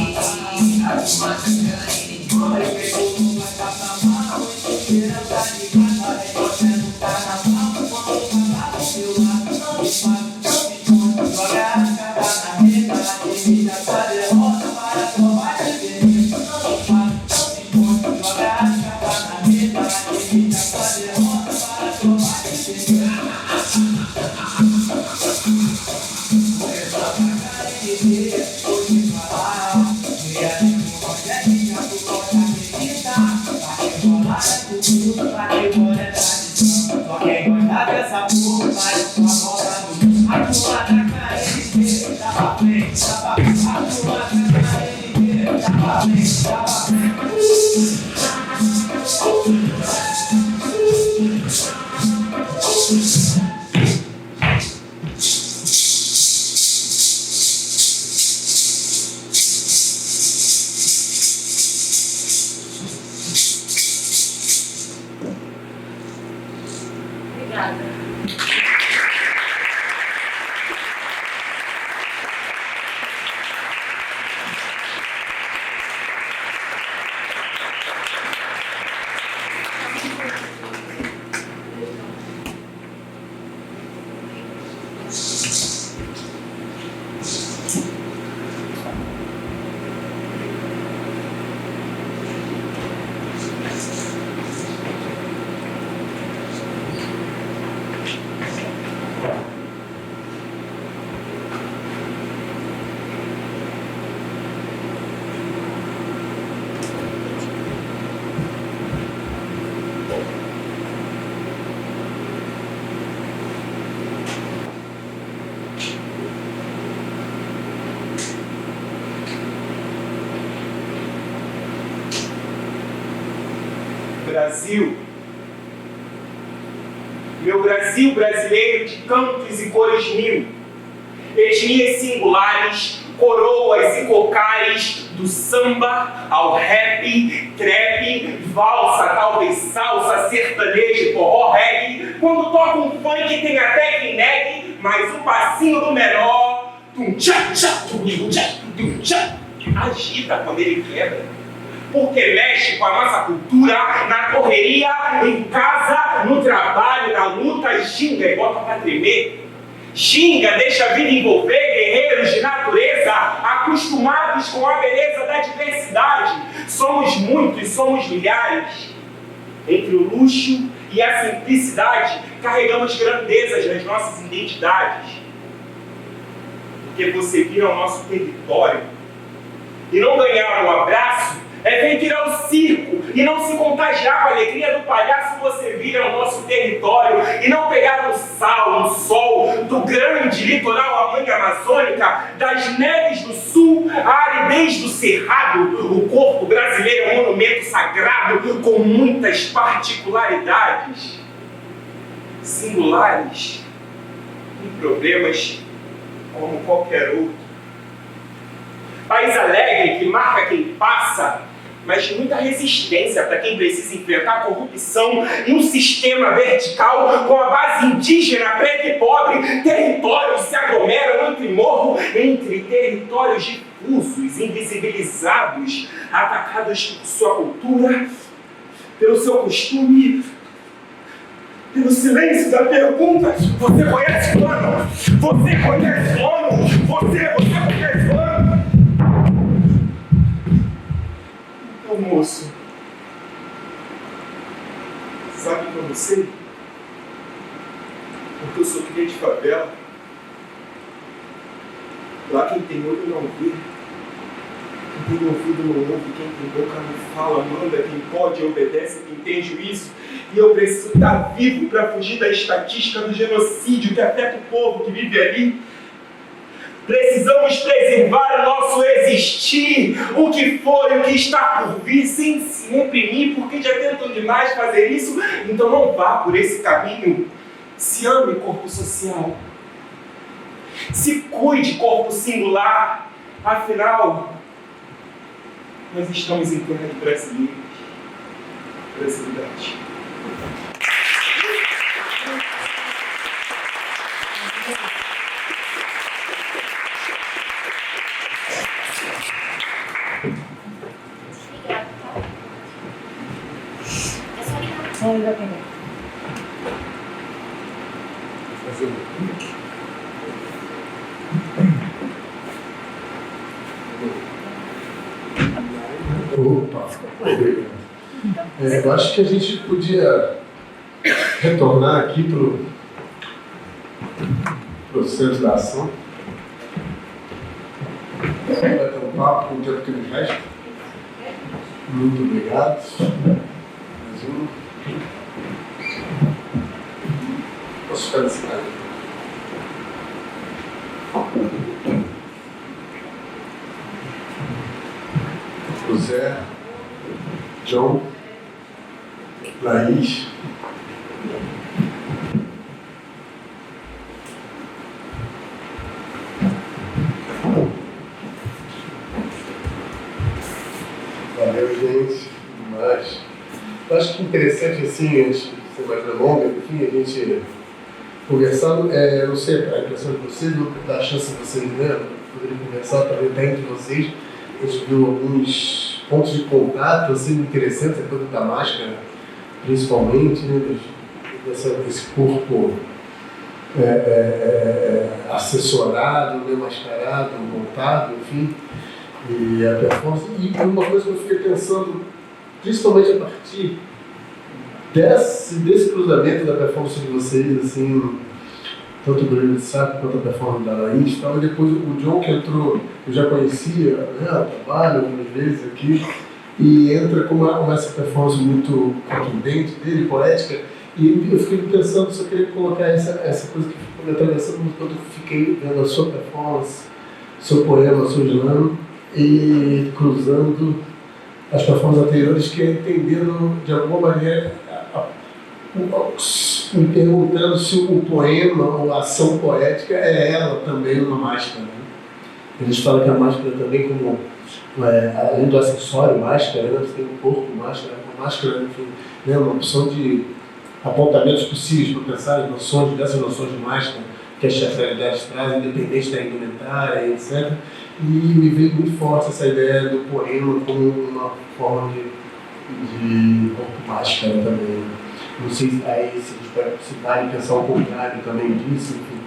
bate da KND. Olha, pegou no vai passar mal, esperança de casa, é você no carnaval. Quando passar do seu lado, não faz, joga a cara na reta, evita essa derrota para provar diferença. Não faz, joga a cara na reta, evita essa derrota para provar diferença. Essa KND, vou te falar, Realengo, onde é que já tu pode acreditar? Vai bolar é tudo, vai bolar é tradição. Só quem gosta dessa corpo vai com a bola a tua da KND, dá pra frente, dá pra frente. A tua da KND, dá pra frente, dá pra Brasil, meu Brasil brasileiro de cantos e cores mil, etnias singulares, coroas e cocares, do samba ao rap, trap, valsa, talvez salsa, sertanejo, forró, reggae. Quando toca um funk tem até quem negue, mas o passinho do menor, agita quando ele quebra. Porque mexe com a nossa cultura, na correria, em casa, no trabalho, na luta, ginga e bota pra tremer. Ginga deixa a vida envolver guerreiros de natureza, acostumados com a beleza da diversidade. Somos muitos, somos milhares. Entre o luxo e a simplicidade, carregamos grandezas nas nossas identidades. Porque você vir ao nosso território e não ganhar um abraço, é vir ao circo e não se contagiar com a alegria do palhaço. Você vir ao nosso território e não pegar o sal, o sol do grande litoral, a manga amazônica, das neves do sul, a aridez do cerrado. O corpo brasileiro é um monumento sagrado com muitas particularidades, singulares e problemas como qualquer outro. País alegre que marca quem passa, mas de muita resistência para quem precisa enfrentar a corrupção e um sistema vertical com a base indígena, preta e pobre. Territórios se aglomeram entre morro, entre territórios difusos, invisibilizados, atacados por sua cultura, pelo seu costume, pelo silêncio da pergunta. Você conhece o ano? Você conhece o ano? Você conhece o ano? Moço, sabe como eu sei? Porque eu sou cria de favela. Lá quem tem olho não vê, quem tem ouvido não ouve, quem tem boca não fala, manda, quem pode obedece, quem tem juízo. E eu preciso estar vivo para fugir da estatística do genocídio que afeta o povo que vive ali. Precisamos preservar o nosso existir, o que foi, o que está por vir, sem se reprimir, porque já tentam demais fazer isso. Então não vá por esse caminho. Se ame, corpo social. Se cuide, corpo singular. Afinal, nós estamos em terra de brasileiros. Brasilidade. Opa! Eu acho que a gente podia retornar aqui para o centro da ação. Vai ter um papo com o tempo que nos resta. Muito obrigado. Mais um. Posso está nesse caminho. José, John, Laís, valeu, gente. Mas eu acho que interessante, assim, antes de ser mais longa, enfim, a gente conversando, eu não sei a impressão de vocês, não dar chance a vocês, né? Poderia conversar também até entre vocês. A gente viu alguns pontos de contato, assim, interessantes, a coisa da máscara, principalmente, né? Desse corpo assessorado, né? Mascarado, montado, enfim. E a performance. E uma coisa que eu fiquei pensando, principalmente a partir desse cruzamento da performance de vocês, assim, tanto do Livre de Saco quanto a performance da Laís e tal, e depois o John que entrou, eu já conhecia, né, trabalho algumas vezes aqui, e entra com essa performance muito contundente dele, poética, e eu fiquei pensando se eu queria colocar essa coisa que ficou me atravessando quando eu fiquei vendo a sua performance, seu poema, seu slam, e cruzando as performances anteriores, que é entendendo de alguma maneira, me perguntando se o poema ou a ação poética é ela também uma máscara. Né? A gente fala que a máscara também, como além do acessório máscara, né? Você tem o corpo máscara, uma máscara, enfim, né? Uma opção de apontamentos possíveis para pensar dessas noções de máscara que as teatralidades trazem, independente da indumentária, etc. E me veio muito forte essa ideia do poema como uma forma de corpo máscara também. Não sei se vale pensar o contrário também disso, enfim.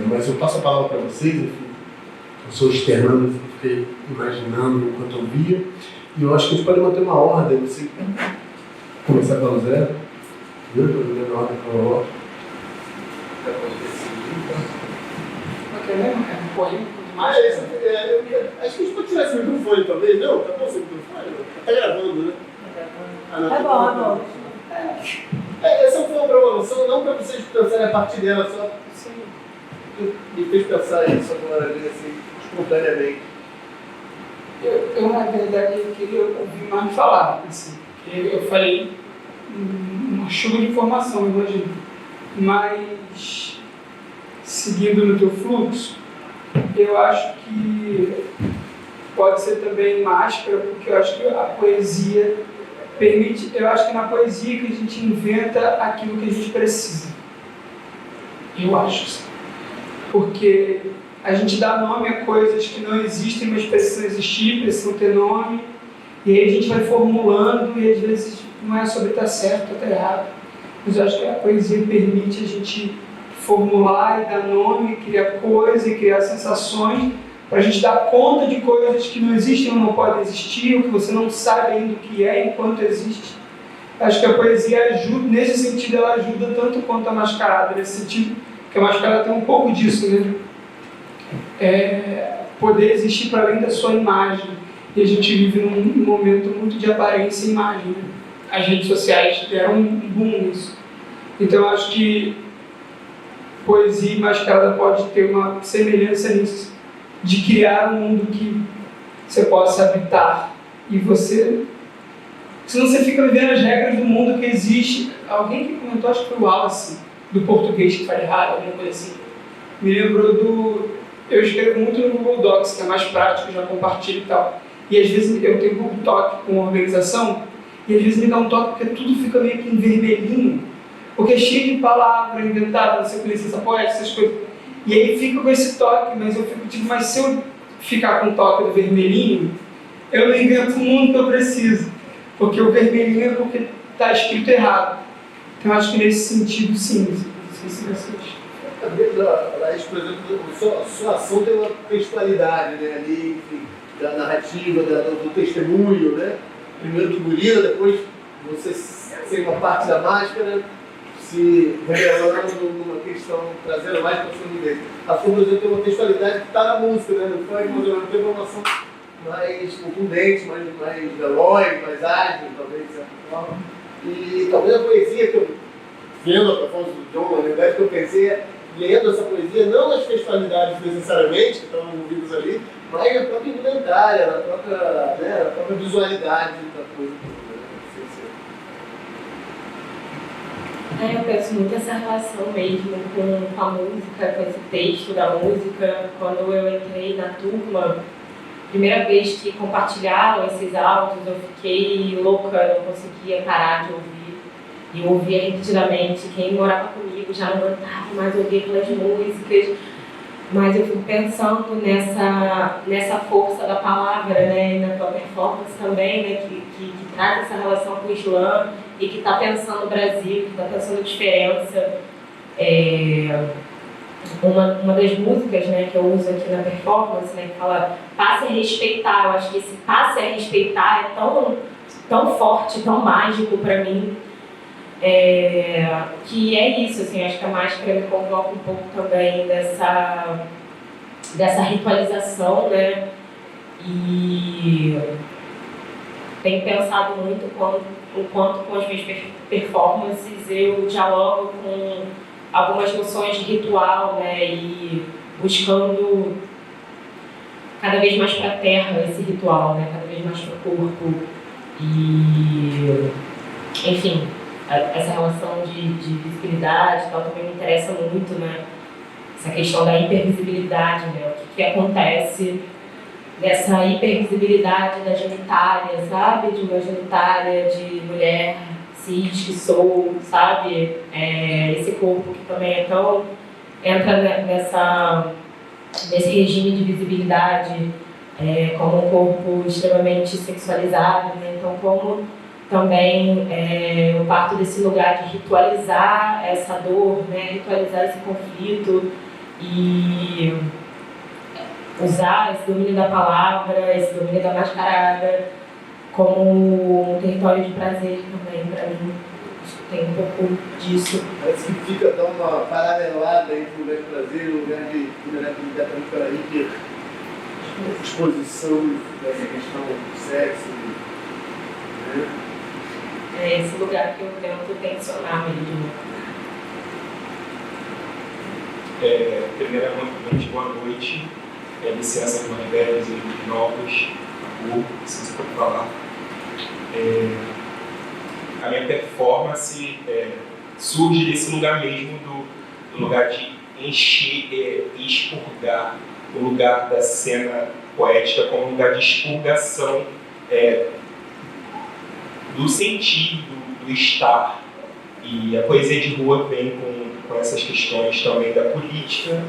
Mas eu passo a palavra para vocês, enfim. Eu sou externando, fiquei imaginando enquanto eu via. E eu acho que a gente pode manter uma ordem, não sei, começar pelo zero. Viu? Estou jogando a ordem cronológica. Ok, mesmo? É um poema. Acho que a gente pode tirar esse microfone, talvez. Não, tá bom esse microfone? Tá gravando, né? Ah, não, Tá bom. Essa foi uma promoção, não para vocês pensarem a partir dela, só me fez pensar isso agora, assim, espontaneamente. Eu, na verdade, queria ouvir mais falar, assim. Eu falei uma chuva de informação, imagino. Mas, seguindo no teu fluxo, eu acho que pode ser também máscara, porque eu acho que a poesia permite, eu acho que na poesia que a gente inventa aquilo que a gente precisa. Eu acho isso. Porque a gente dá nome a coisas que não existem, mas precisam existir, precisam ter nome, e aí a gente vai formulando, e às vezes não é sobre estar certo ou estar errado. Mas eu acho que a poesia permite a gente formular e dar nome, criar coisas e criar sensações, para a gente dar conta de coisas que não existem ou não podem existir, ou que você não sabe ainda o que é enquanto existe. Acho que a poesia ajuda, nesse sentido, ela ajuda tanto quanto a mascarada, nesse sentido, que a mascarada tem um pouco disso, né? Poder existir para além da sua imagem. E a gente vive num momento muito de aparência e imagem. Né? As redes sociais deram um boom nisso. Então, acho que poesia e mascarada pode ter uma semelhança nisso, de criar um mundo que você possa habitar. E você... Senão você fica vivendo as regras do mundo que existe. Alguém que comentou, acho que foi o Wallace, do português que faz errado, alguma coisa assim. Me lembrou do... Eu escrevo muito no Google Docs, que é mais prático, já compartilho e tal. E às vezes eu tenho um toque com organização, e às vezes me dá um toque porque tudo fica meio que em vermelhinho, porque é cheio de palavra inventada, você com licença poética, essas coisas. E aí fica com esse toque, mas eu fico tipo, mas se eu ficar com o toque do vermelhinho, eu não invento o mundo que eu preciso. Porque o vermelhinho é porque está escrito errado. Então eu acho que nesse sentido, sim. Não sei se vocês... Laís, por exemplo, sua ação tem uma textualidade, né? Ali, enfim, da narrativa, do testemunho, né? Primeiro do gorila, depois você sem uma parte da máscara, se revelando numa questão, trazendo mais para a sua vivência. A sua, por exemplo, tem uma textualidade que está na música, né? No funk, mas ela tem uma ação mais contundente, mais veloz, mais ágil, talvez, de certa forma. E talvez a poesia que eu vendo a performance do John, na verdade, que eu pensei lendo essa poesia, não nas textualidades necessariamente, que estão envolvidas ali, mas na própria indumentária, na própria visualidade da coisa. Eu penso muito essa relação mesmo com a música, com esse texto da música. Quando eu entrei na turma, primeira vez que compartilharam esses áudios, eu fiquei louca, não conseguia parar de ouvir. E eu ouvia repetidamente. Quem morava comigo já não aguentava mais ouvir aquelas músicas. Mas eu fico pensando nessa força da palavra, né? E na tua performance também, né? Que traz essa relação com o Islã e que está pensando no Brasil, que está pensando diferença. Uma das músicas, né, que eu uso aqui na performance, né, que fala passe a respeitar. Eu acho que esse passe a respeitar é tão forte, tão mágico para mim. Que é isso, assim, acho que a máscara me convoca um pouco também dessa ritualização, né? E tenho pensado muito o quanto com as minhas performances eu dialogo com algumas noções de ritual, né? E buscando cada vez mais para a terra esse ritual, né? Cada vez mais para o corpo. E, enfim, essa relação de visibilidade e tal também me interessa muito, né? Essa questão da hipervisibilidade, né? O que acontece dessa hipervisibilidade da genitália, sabe? De uma genitália de mulher cis que sou, sabe? Esse corpo que também entra nesse regime de visibilidade como um corpo extremamente sexualizado, né? Então, como também eu parto desse lugar de ritualizar essa dor, né? Ritualizar esse conflito e usar esse domínio da palavra, esse domínio da mascarada como um território de prazer também para mim. Acho que tem um pouco disso. Parece que fica dar uma paralelada entre o lugar de prazer e o lugar de vulnerabilidade também para hiper exposição dessa questão do sexo. Né? É esse lugar que eu tento tensionar mesmo. Primeiramente, boa noite. Licença para os velhos e novos, licença para falar. A minha performance surge desse lugar mesmo, do lugar de encher e expurgar, o lugar da cena poética como um lugar de expurgação do sentir, do estar. E a poesia de rua vem com essas questões também da política,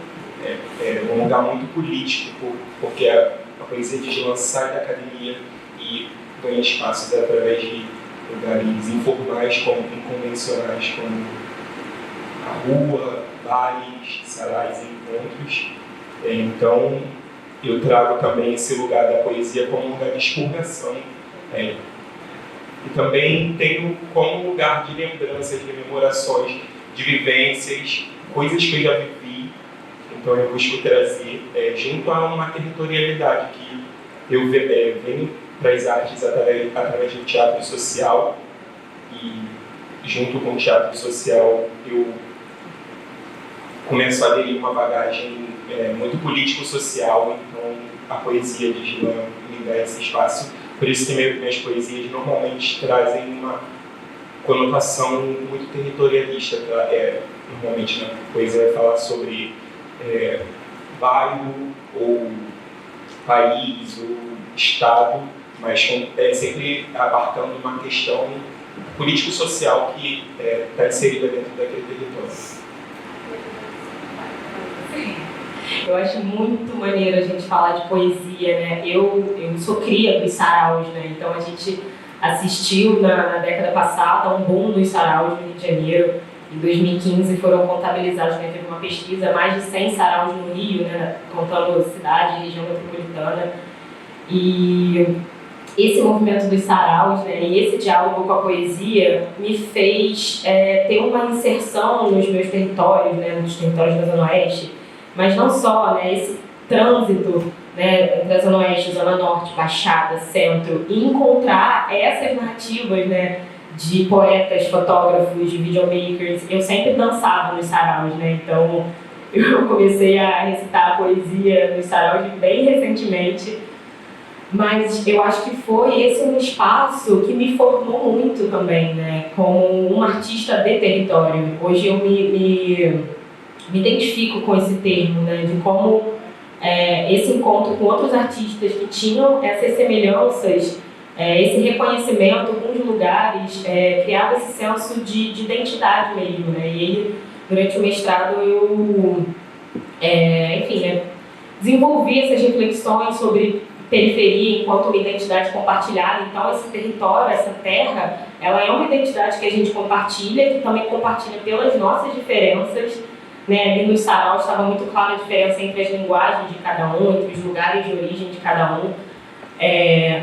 um lugar muito político, porque a poesia de Islã sai da academia e ganha espaços através de lugares informais, como inconvencionais, como a rua, bares, sarais e encontros. Então, eu trago também esse lugar da poesia como um lugar de expurgação. E também tenho como lugar de lembranças, de memorações, de vivências, coisas que eu já vivi. Então eu busco trazer, junto a uma territorialidade que eu venho para as artes através do teatro social, e junto com o teatro social eu começo a aderir uma bagagem muito político-social, então a poesia de Islã me dá esse espaço. Por isso que minhas poesias normalmente trazem uma conotação muito territorialista. Normalmente na poesia vai falar sobre bairro, ou país, ou estado, mas sempre abarcando uma questão político-social que está inserida dentro daquele território. Eu acho muito maneiro a gente falar de poesia, né? Eu sou cria dos saraus, né? Então a gente assistiu na década passada a um boom dos saraus no Rio de Janeiro. Em 2015 foram contabilizados, né? Teve uma pesquisa, mais de 100 saraus no Rio, né? Contando cidade e região metropolitana. E esse movimento dos saraus, né? E esse diálogo com a poesia me fez ter uma inserção nos meus territórios, né? Nos territórios da Zona Oeste. Mas não só, né, esse trânsito, né, entre a Zona Oeste, Zona Norte, Baixada, Centro, e encontrar essas narrativas, né, de poetas, fotógrafos, de videomakers. Eu sempre dançava nos saraus, né? Então eu comecei a recitar poesia nos saraus bem recentemente, mas eu acho que foi esse um espaço que me formou muito também, né? Como uma artista de território. Hoje eu me identifico com esse termo, né? De como esse encontro com outros artistas que tinham essas semelhanças, esse reconhecimento com os lugares, criava esse senso de identidade mesmo, né? E ele, durante o mestrado, eu, desenvolvi essas reflexões sobre periferia enquanto uma identidade compartilhada. Então, esse território, essa terra, ela é uma identidade que a gente compartilha, que também compartilha pelas nossas diferenças, né? Ali nos saraus estava muito clara a diferença entre as linguagens de cada um, entre os lugares de origem de cada um.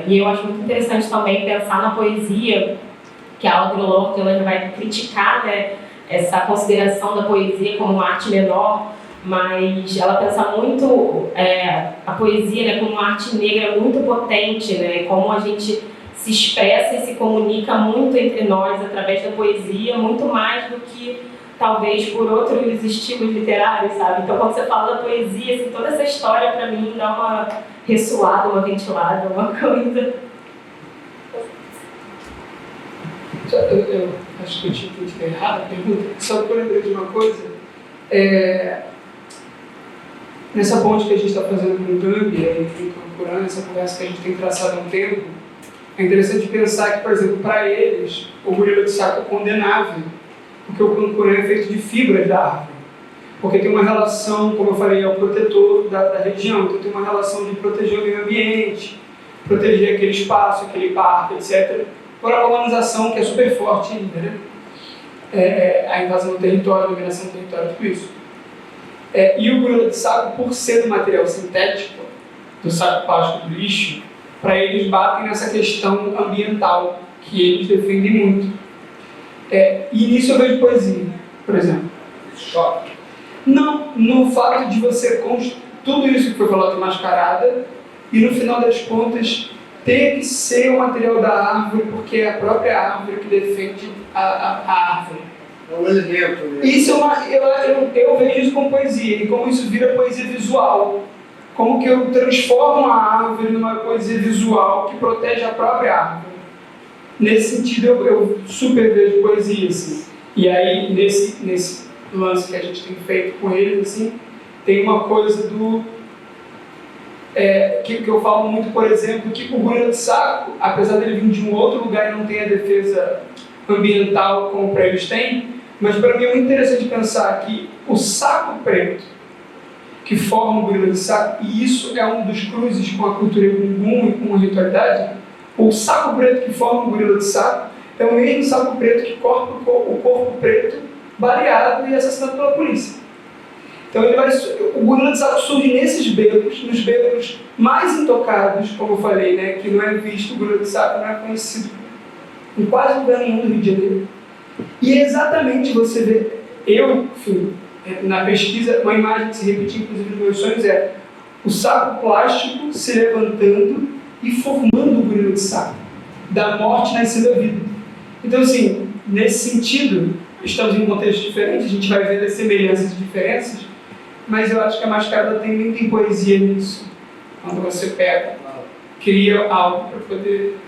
E eu acho muito interessante também pensar na poesia, que a Audre Lorde ela vai criticar, né, essa consideração da poesia como uma arte menor, mas ela pensa muito a poesia, né, como uma arte negra muito potente, né, como a gente se expressa e se comunica muito entre nós através da poesia, muito mais do que talvez por outros estilos literários, sabe? Então, quando você fala da poesia, assim, toda essa história para mim dá uma ressoada, uma ventilada, uma coisa. Eu acho que eu tinha entendido errado a pergunta, só que eu lembrei de uma coisa. Nessa ponte que a gente está fazendo com o Gâmbia, enfim, procurando essa conversa que a gente tem traçado há um tempo, é interessante pensar que, por exemplo, para eles, o gorila de saco é condenável, porque o cancurã é feito de fibras da árvore. Porque tem uma relação, como eu falei, é o protetor da região, então tem uma relação de proteger o meio ambiente, proteger aquele espaço, aquele parque, etc. Por a colonização, que é super forte ainda, né? A invasão do território, a dominação do território, tudo isso. E o gorila de saco, por ser do material sintético, do saco plástico do lixo, para eles batem nessa questão ambiental, que eles defendem muito. E nisso eu vejo poesia, por exemplo. Choque. Não, no fato de você tudo isso que foi falado de mascarada e no final das contas ter que ser o material da árvore porque é a própria árvore que defende a árvore. É um elemento mesmo. Isso eu vejo isso como poesia e como isso vira poesia visual. Como que eu transformo a árvore numa poesia visual que protege a própria árvore. Nesse sentido eu super vejo poesia, assim. E aí nesse lance que a gente tem feito com eles, assim, tem uma coisa que eu falo muito, por exemplo, que o gorila de saco, apesar dele vir de um outro lugar e não ter a defesa ambiental como para eles têm, mas para mim é muito interessante pensar que o saco preto que forma o gorila de saco, e isso é um dos cruzes com a cultura Egungun e com a ritualidade, o saco preto que forma o gorila de saco é o mesmo saco preto que corta o corpo preto baleado e assassinado pela polícia. Então o gorila de saco surge nesses becos, nos becos mais intocados, como eu falei, né, que não é visto, o gorila de saco não é conhecido em quase lugar nenhum do Rio de Janeiro. E exatamente você vê, enfim, na pesquisa, uma imagem que se repetiu inclusive nos meus sonhos é o saco plástico se levantando e formando o gorila de saco, da morte nascendo a vida. Então, assim, nesse sentido, estamos em contextos diferentes, a gente vai ver as semelhanças e diferenças, mas eu acho que a mascarada também tem poesia nisso. Quando você cria algo para poder...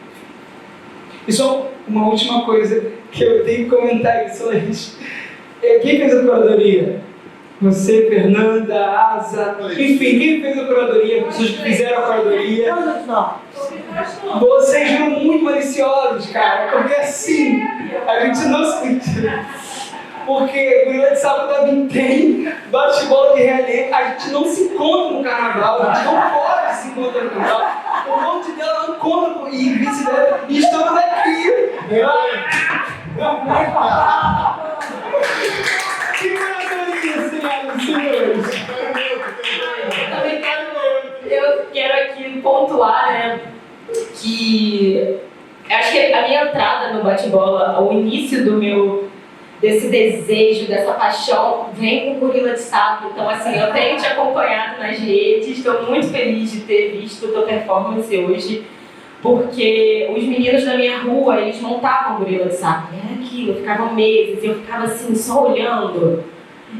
E só uma última coisa que eu tenho que comentar isso hoje. Quem fez a curadoria? Você, Fernanda, Asa, enfim, quem fez a curadoria? Pessoas que fizeram a curadoria. Vocês foram muito maliciosos, cara, porque assim, a gente não se... Porque gorila de saco da Vintém, bate-bola de realengo, a gente não se encontra no carnaval, a gente não pode se encontrar no carnaval. O monte dela não encontra e vice-versa, e estamos aqui. Que curadoria, senhoras e senhores! Eu quero aqui pontuar, né, que acho que a minha entrada no bate-bola, o início desse desejo, dessa paixão, vem com o gorila de saco. Então, assim, eu tenho te acompanhado nas redes, estou muito feliz de ter visto a tua performance hoje, porque os meninos da minha rua, eles montavam gorila de saco. Era aquilo, ficavam meses, e eu ficava assim, só olhando.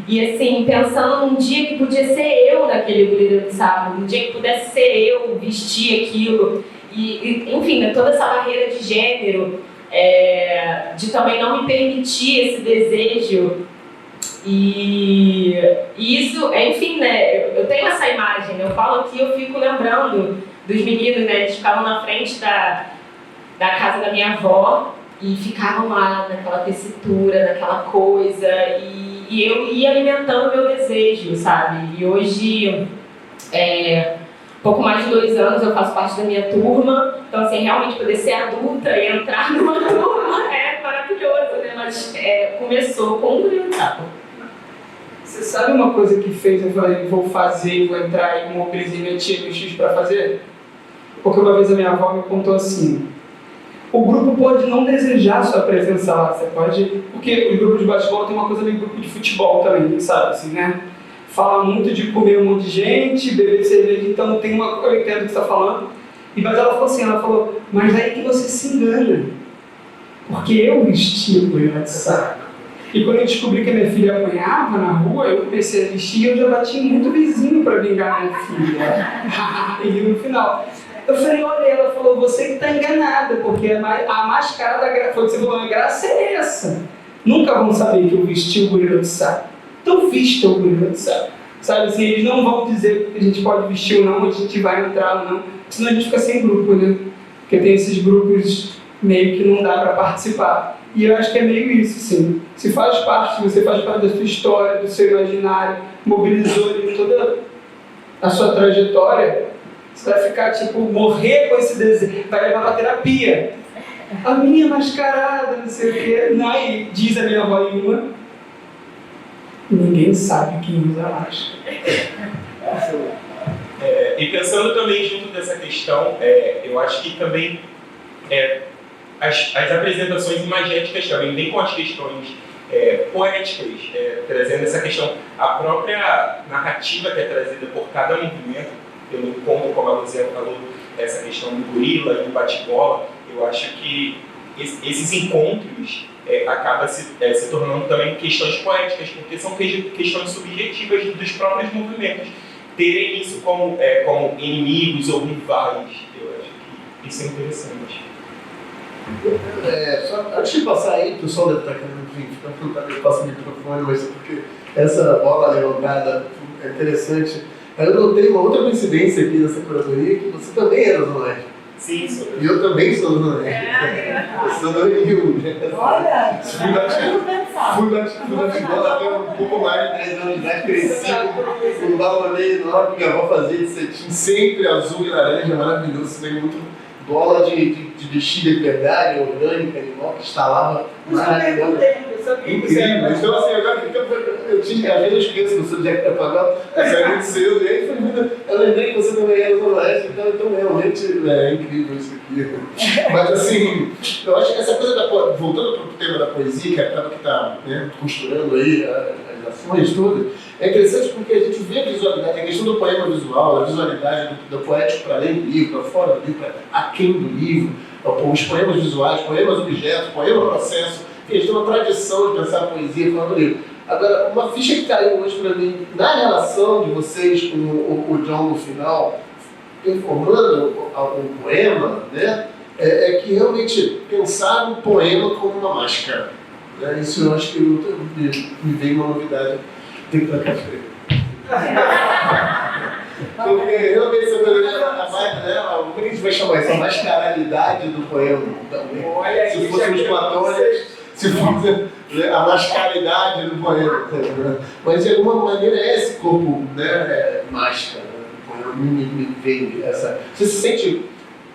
E assim, pensando num dia que podia ser eu naquele gorila de saco, um dia que pudesse ser eu vestir aquilo. E enfim, né, toda essa barreira de gênero, de também não me permitir esse desejo. E isso, enfim, né, eu tenho essa imagem, eu falo aqui, eu fico lembrando dos meninos, né, eles ficavam na frente da casa da minha avó e ficavam lá naquela tessitura, naquela coisa, e eu ia alimentando o meu desejo, sabe? E hoje, pouco mais de 2 anos, eu faço parte da minha turma, então assim, realmente poder ser adulta e entrar numa turma é maravilhoso, né? Mas começou com um grande sapo. Você sabe uma coisa que fez eu falei, vou fazer, vou entrar e mobilizei minha tia no X para fazer? Porque uma vez a minha avó me contou assim, o grupo pode não desejar sua presença lá, você pode... Porque os grupos de basquetebol tem uma coisa meio grupo de futebol também, sabe assim, né? Fala muito de comer um monte de gente, beber cerveja, então tem uma... Eu entendo o que você está falando. Mas ela falou assim, mas aí que você se engana. Porque eu vesti o gorila de saco. E quando eu descobri que a minha filha apanhava na rua, eu comecei a vestir e eu já bati muito vizinho para vingar minha filha. E no final... Eu falei, olha, ela falou, você que está enganada, porque a mascarada da graça, foi o que você falou, a graça é essa. Nunca vão saber que eu vesti o gorila de saco. Então vista o gorila de saco. Sabe assim, eles não vão dizer que a gente pode vestir ou não, a gente vai entrar ou não, senão a gente fica sem grupo, né? Porque tem esses grupos meio que não dá para participar. E eu acho que é meio isso, sim. Se faz parte, se você faz parte da sua história, do seu imaginário, mobilizou em toda a sua trajetória, você vai ficar, tipo, morrer com esse desejo, vai levar pra terapia. A minha mascarada, não sei o quê. Aí, diz a minha avó Ilma, ninguém sabe quem usa máscara. E pensando também junto dessa questão, eu acho que também as apresentações imagéticas também vêm com as questões poéticas, trazendo essa questão, a própria narrativa que é trazida por cada movimento, pelo encontro, como a Luciana falou, essa questão do gorila e do bate-bola, eu acho que esses encontros acabam se tornando também questões poéticas, porque são questões subjetivas dos próprios movimentos. Terem isso como inimigos ou rivais, eu acho que isso é interessante. Só antes de passar aí, o pessoal deve estar querendo eu passo o microfone, mas porque essa bola levantada é interessante. Eu notei uma outra coincidência aqui nessa curadoria, que você também era Zona Leste. Sim, sou. E eu também sou Zona Leste. Eu sou do Rio. Olha! Fui batebol até um pouco mais de 10 anos de idade, cresci com um balonei enorme que minha avó fazia de cetim, sempre azul e laranja, maravilhoso. Tem muito bola de bexiga de verdade, orgânica, animal, que instalava maravilhoso. Incrível. Então, assim, agora eu tinha, às vezes eu esqueço que eu sou de Jack Pagal, é muito cedo, e aí eu lembrei que você também era do Oeste, então realmente é incrível isso aqui. Mas assim, eu acho que essa coisa voltando para o tema da poesia, que acaba que está costurando aí as ações todas, é interessante porque a gente vê a visualidade, a questão do poema visual, a visualidade do poético para além do livro, para fora do livro, para aquém do livro, os poemas visuais, poemas objetos, poema processo. Eles têm uma tradição de pensar a poesia fora do livro. Agora, uma ficha que caiu hoje para mim, na relação de vocês com o John no final, informando um poema, né, é que realmente pensar o poema como uma máscara. Né? Isso eu acho que me veio uma novidade dentro da café. Porque realmente essa coisa, o que a gente vai chamar isso? A mascaralidade do poema também. Se fôssemos platônicos, se fosse a mascaridade do poema. Mas de alguma maneira é esse corpo, né, máscara. O poema me vem essa. Você se sente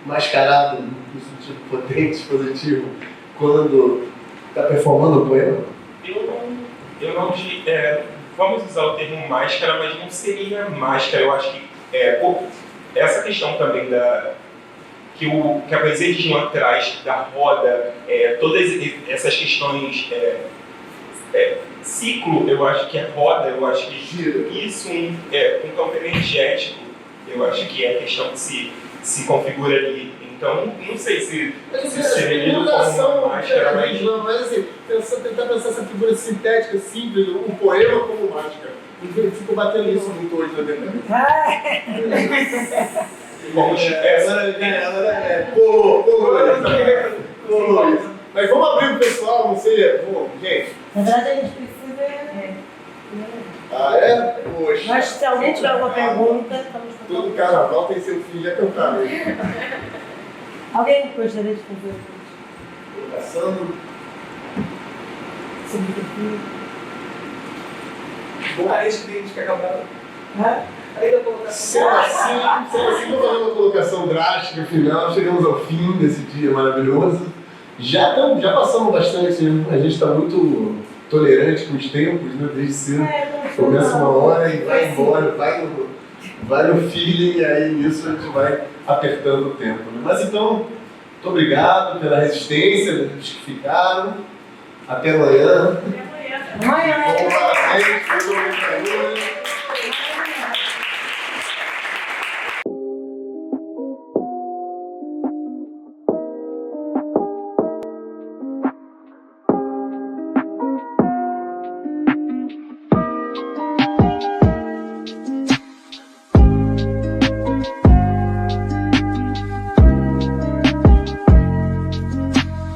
mascarado no sentido potente, positivo, quando está performando o poema? Eu não vamos usar o termo máscara, mas não seria máscara. Eu acho que essa questão também que a poesia de João traz, da roda, todas essas questões, ciclo, eu acho que é roda, eu acho que isso, um campo energético, eu acho que é a questão que se configura ali Então, não sei se Mas seria como uma máscara, mas... não, mas assim, tentar pensar essa figura sintética, simples, um poema como máscara. Ficou batendo isso muito hoje na verdade. Como chipessa. Colou. Mas vamos abrir o pessoal, não sei. Gente. Na verdade, a gente precisa. Ah, é? Poxa. Mas se alguém tiver alguma pergunta, estamos Todo carnaval tem seu filho, já cantar. Alguém gostaria de fazer Colocação. sobre o perfil? A gente quer acabar. Aí eu colocar Sendo assim, vou fazer uma colocação drástica final. Chegamos ao fim desse dia maravilhoso. Já passamos bastante, né? A gente está muito tolerante com os tempos, né? Desde cedo. Começa uma hora e vai embora, vai no feeling, e aí nisso a gente vai apertando o tempo. Né? Mas então, muito obrigado pela resistência dos que ficaram. Até amanhã. Amanhã. Bom, parabéns,